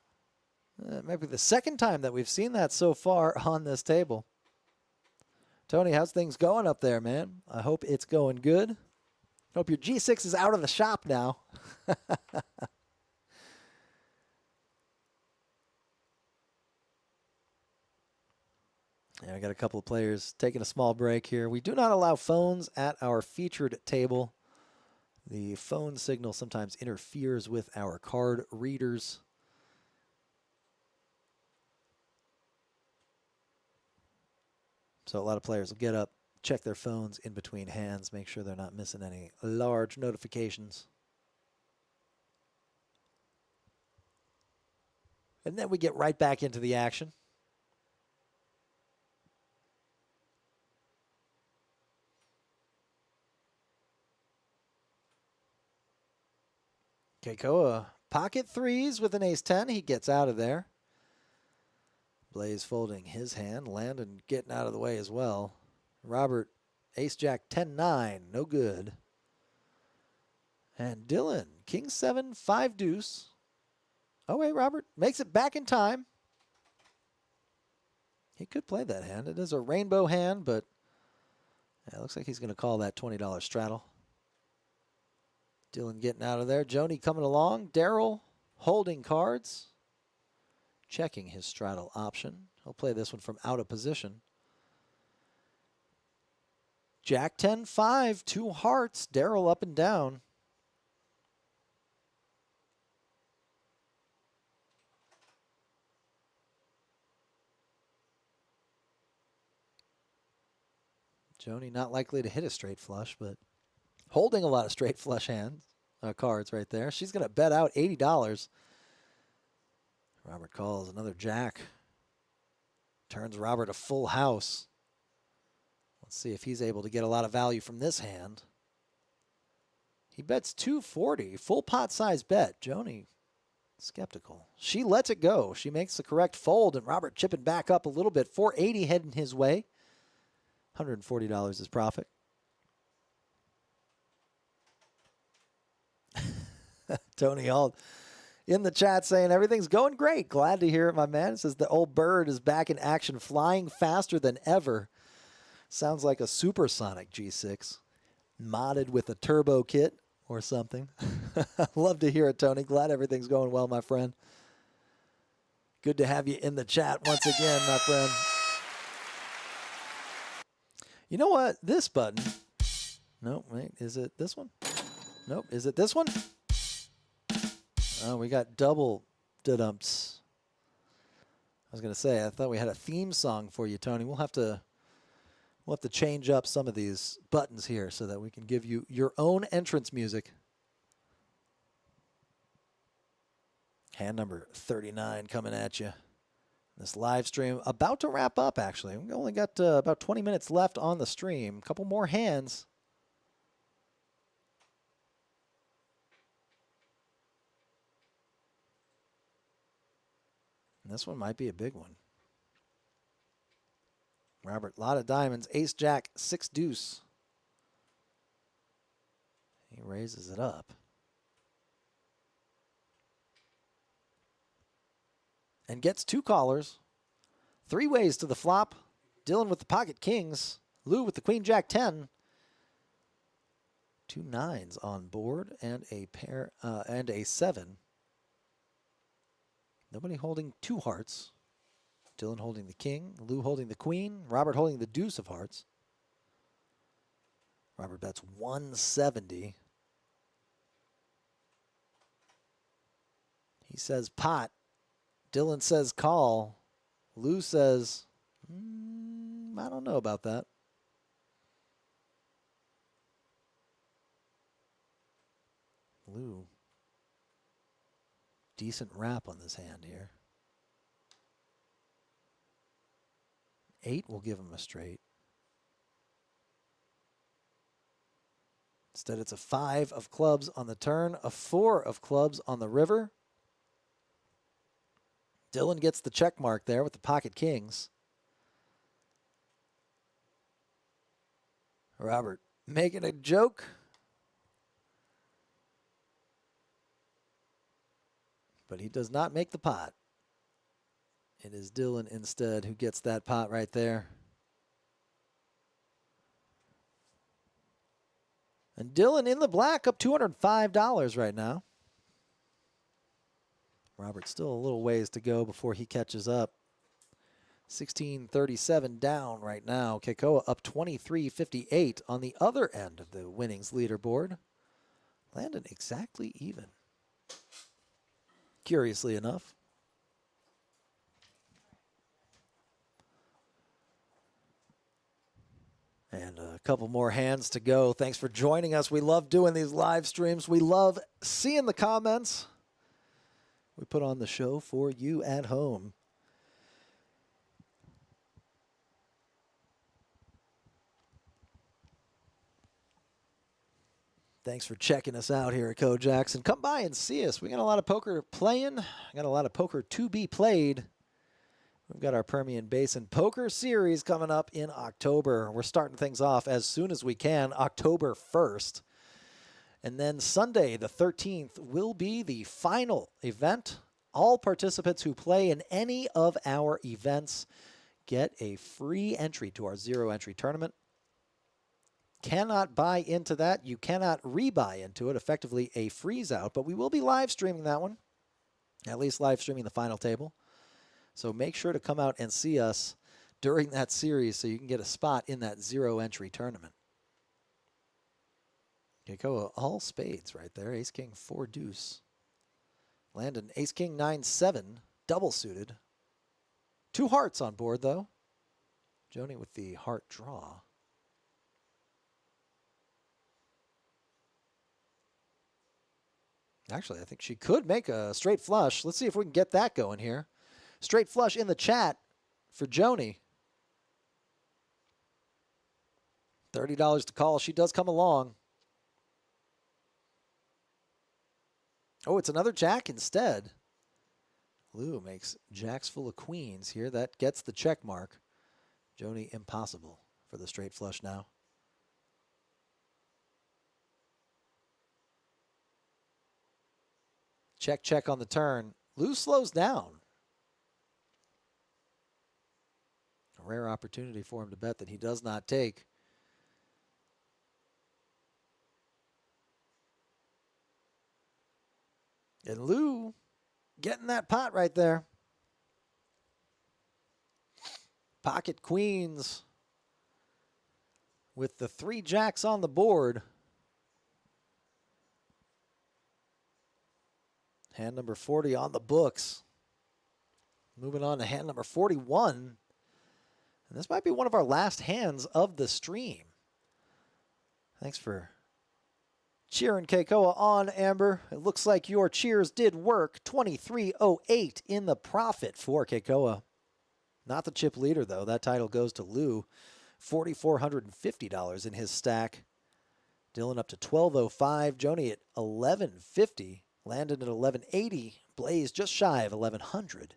It might be the second time that we've seen that so far on this table. Tony, how's things going up there, man? I hope it's going good. Hope your G6 is out of the shop now. Yeah, I got a couple of players taking a small break here. We do not allow phones at our featured table. The phone signal sometimes interferes with our card readers. So a lot of players will get up, check their phones in between hands, make sure they're not missing any large notifications. And then we get right back into the action. Keikoa pocket threes with an ace-10. He gets out of there. Blaze folding his hand. Landon getting out of the way as well. Robert, ace-jack 10-9. No good. And Dylan, king-7, 5-deuce. Oh, wait, Robert makes it back in time. He could play that hand. It is a rainbow hand, but it looks like he's going to call that $20 straddle. Dylan getting out of there. Joni coming along. Daryl holding cards. Checking his straddle option. He'll play this one from out of position. Jack 10-5, 2 hearts. Daryl up and down. Joni not likely to hit a straight flush, but holding a lot of straight flush cards right there. She's going to bet out $80. Robert calls another jack. Turns Robert a full house. Let's see if he's able to get a lot of value from this hand. He bets $240, full pot size bet. Joni skeptical. She lets it go. She makes the correct fold, and Robert chipping back up a little bit. $480 heading his way. $140 is profit. Tony Hall in the chat saying everything's going great. Glad to hear it, my man. It says the old bird is back in action, flying faster than ever. Sounds like a supersonic G6, modded with a turbo kit or something. Love to hear it, Tony. Glad everything's going well, my friend. Good to have you in the chat once again, my friend. You know what? This button. Nope, wait. Is it this one? Nope. Is it this one? Oh, we got double da-dumps. I was going to say, I thought we had a theme song for you, Tony. We'll have to change up some of these buttons here so that we can give you your own entrance music. Hand number 39 coming at you. This live stream about to wrap up, actually. We've only got about 20 minutes left on the stream. A couple more hands. And this one might be a big one. Robert, lot of diamonds. Ace, jack, 6 deuce. He raises it up. And gets 2 callers. 3 ways to the flop. Dylan with the pocket kings. Lou with the queen, jack 10. 2 9s on board and a pair and a 7. Nobody holding 2 hearts. Dylan holding the king, Lou holding the queen, Robert holding the deuce of hearts. Robert bets 170. He says pot. Dylan says call. Lou says, I don't know about that. Lou, decent wrap on this hand here. 8 will give him a straight. Instead, it's a 5 of clubs on the turn, a 4 of clubs on the river. Dylan gets the check mark there with the pocket kings. Robert making a joke. But he does not make the pot. It is Dylan instead who gets that pot right there. And Dylan in the black, up $205 right now. Robert still a little ways to go before he catches up. 1637 down right now. Keikoa up 23.58 on the other end of the winnings leaderboard. Landon exactly even. Curiously enough. And a couple more hands to go. Thanks for joining us. We love doing these live streams. We love seeing the comments. We put on the show for you at home. Thanks for checking us out here at KoJack's. And come by and see us. We got a lot of poker playing. Got a lot of poker to be played. We've got our Permian Basin Poker Series coming up in October. We're starting things off as soon as we can, October 1st. And then Sunday, the 13th, will be the final event. All participants who play in any of our events get a free entry to our zero-entry tournament. Cannot buy into that. You cannot rebuy into it. Effectively a freeze out, but we will be live streaming that one. At least live streaming the final table. So make sure to come out and see us during that series so you can get a spot in that zero-entry tournament. Keikoa, all spades right there. Ace, king, 4, deuce. Landon, ace, king, 9, 7, double suited. 2 hearts on board, though. Joni with the heart draw. Actually, I think she could make a straight flush. Let's see if we can get that going here. Straight flush in the chat for Joni. $30 to call. She does come along. Oh, it's another jack instead. Lou makes jacks full of queens here. That gets the check mark. Joni, impossible for the straight flush now. Check, check on the turn. Lou slows down. A rare opportunity for him to bet that he does not take. And Lou getting that pot right there. Pocket queens with the 3 jacks on the board. Hand number 40 on the books. Moving on to hand number 41. And this might be one of our last hands of the stream. Thanks for cheering Keikoa on, Amber. It looks like your cheers did work. 23.08 in the profit for Keikoa. Not the chip leader, though. That title goes to Lou. $4,450 in his stack. Dylan up to 12.05. Joni at 11.50. Landon at 11.80. Blaze just shy of 1100.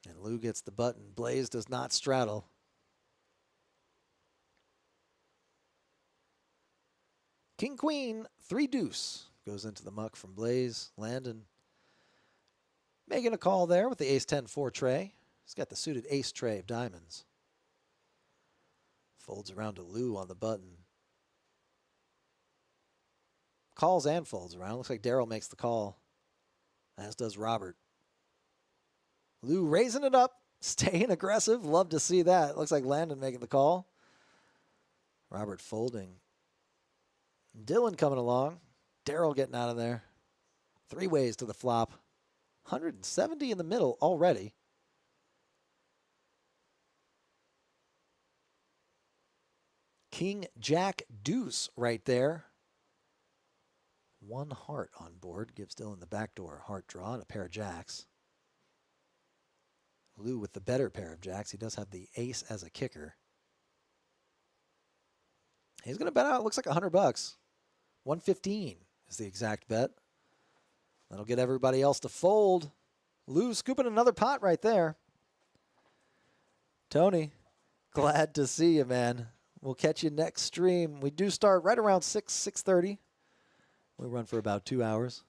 And Lou gets the button. Blaze does not straddle. King, queen, 3 deuce. Goes into the muck from Blaze. Landon making a call there with the ace-10 4 tray. He's got the suited ace tray of diamonds. Folds around to Lou on the button. Calls and folds around. Looks like Daryl makes the call, as does Robert. Lou raising it up, staying aggressive. Love to see that. Looks like Landon making the call. Robert folding. Dylan coming along. Daryl getting out of there. 3 ways to the flop. 170 in the middle already. King, jack, deuce right there. 1 heart on board. Gives Dylan the backdoor heart draw and a pair of jacks. Lou with the better pair of jacks. He does have the ace as a kicker. He's going to bet out, looks like $100. 115 is the exact bet. That'll get everybody else to fold. Lou scooping another pot right there. Tony, glad to see you, man. We'll catch you next stream. We do start right around 6:30. We run for about 2 hours.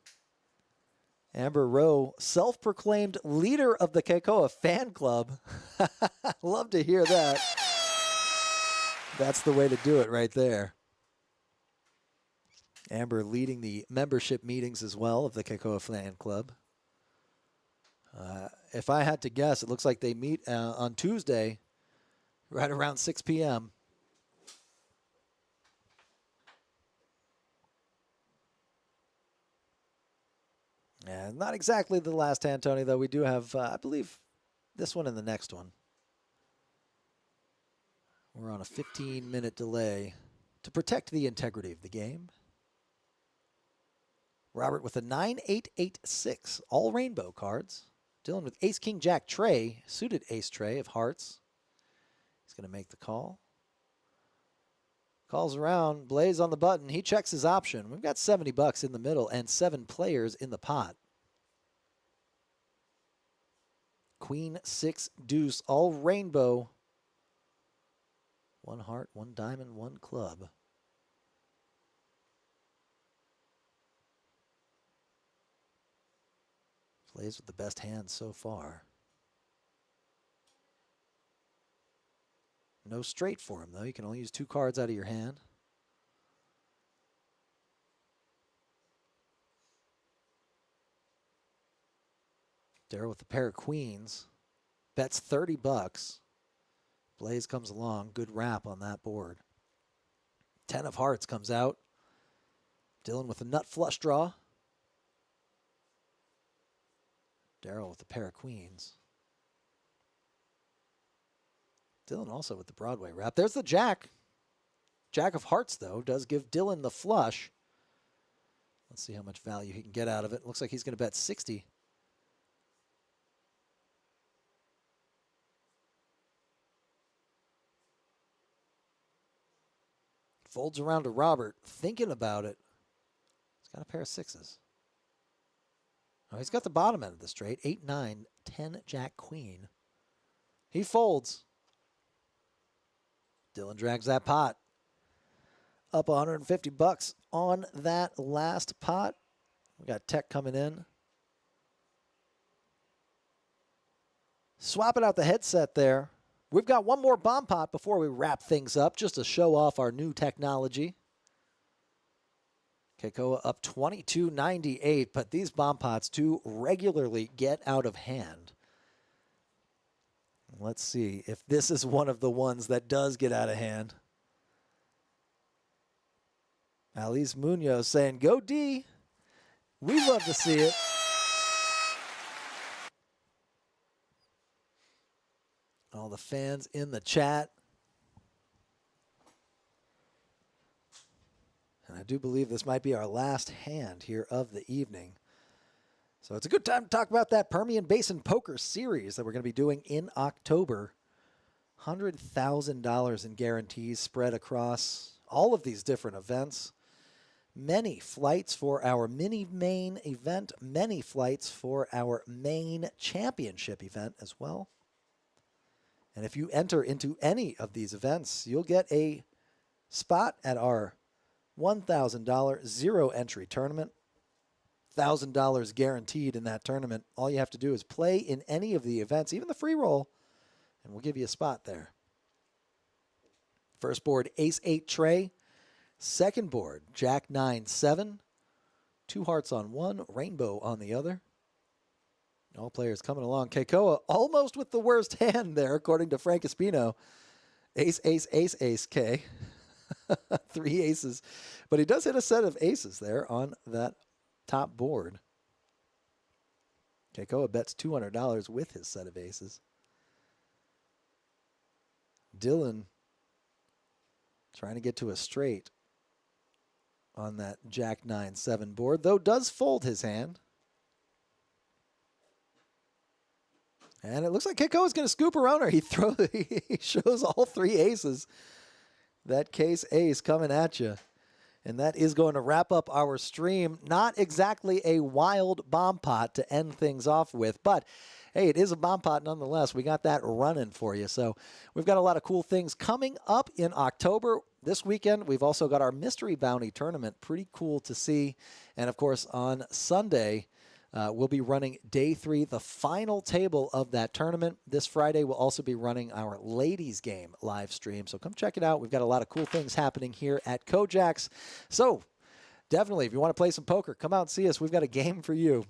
Amber Rowe, self-proclaimed leader of the Keikoa fan club. Love to hear that. That's the way to do it right there. Amber leading the membership meetings as well of the Keikoa fan club. If I had to guess, it looks like they meet on Tuesday right around 6 p.m. And not exactly the last hand, Tony, though. We do have, I believe, this one and the next one. We're on a 15-minute delay to protect the integrity of the game. Robert with a 9-8-8-6, all rainbow cards. Dylan with ace, king, jack, tray, suited ace tray of hearts. He's going to make the call. Calls around, Blaze on the button. He checks his option. We've got $70 in the middle and 7 players in the pot. Queen, 6, deuce, all rainbow. 1 heart, 1 diamond, 1 club. Plays with the best hand so far. No straight for him, though. You can only use 2 cards out of your hand. Darryl with a pair of queens. Bets $30. Blaze comes along. Good wrap on that board. 10 of hearts comes out. Dylan with a nut flush draw. Darryl with a pair of queens. Dylan also with the Broadway wrap. There's the jack. Jack of hearts, though, does give Dylan the flush. Let's see how much value he can get out of it. Looks like he's going to bet 60. Folds around to Robert, thinking about it. He's got a pair of 6s. Oh, he's got the bottom end of the straight. 8, 9, 10, jack, queen. He folds. Dylan drags that pot. Up $150 on that last pot. We got tech coming in. Swapping out the headset there. We've got one more bomb pot before we wrap things up, just to show off our new technology. Keikoa up 22.98, but these bomb pots do regularly get out of hand. Let's see if this is one of the ones that does get out of hand. Alice Munoz saying, go D. We love to see it. All the fans in the chat. And I do believe this might be our last hand here of the evening. So it's a good time to talk about that Permian Basin Poker Series that we're going to be doing in October. $100,000 in guarantees spread across all of these different events. Many flights for our mini main event, many flights for our main championship event as well. And if you enter into any of these events, you'll get a spot at our $1,000 zero entry tournament. $1,000 guaranteed in that tournament. All you have to do is play in any of the events, even the free roll, and we'll give you a spot there. First board, Ace-8 tray. Second board, Jack-9-7. 2 hearts on one, rainbow on the other. All players coming along. Keikoa almost with the worst hand there, according to Frank Espino. Ace, ace, ace, ace, K. 3 aces. But he does hit a set of aces there on that top board. Keikoa bets $200 with his set of aces. Dylan trying to get to a straight on that Jack-9-7 board, though does fold his hand. And it looks like Keikoa is going to scoop around her. He shows all 3 aces. That case ace coming at you. And that is going to wrap up our stream. Not exactly a wild bomb pot to end things off with, but hey, it is a bomb pot nonetheless. We got that running for you. So we've got a lot of cool things coming up in October. This weekend, we've also got our Mystery Bounty Tournament. Pretty cool to see. And of course, on Sunday, we'll be running day 3, the final table of that tournament. This Friday, we'll also be running our ladies game live stream. So come check it out. We've got a lot of cool things happening here at KoJack's. So definitely, if you want to play some poker, come out and see us. We've got a game for you.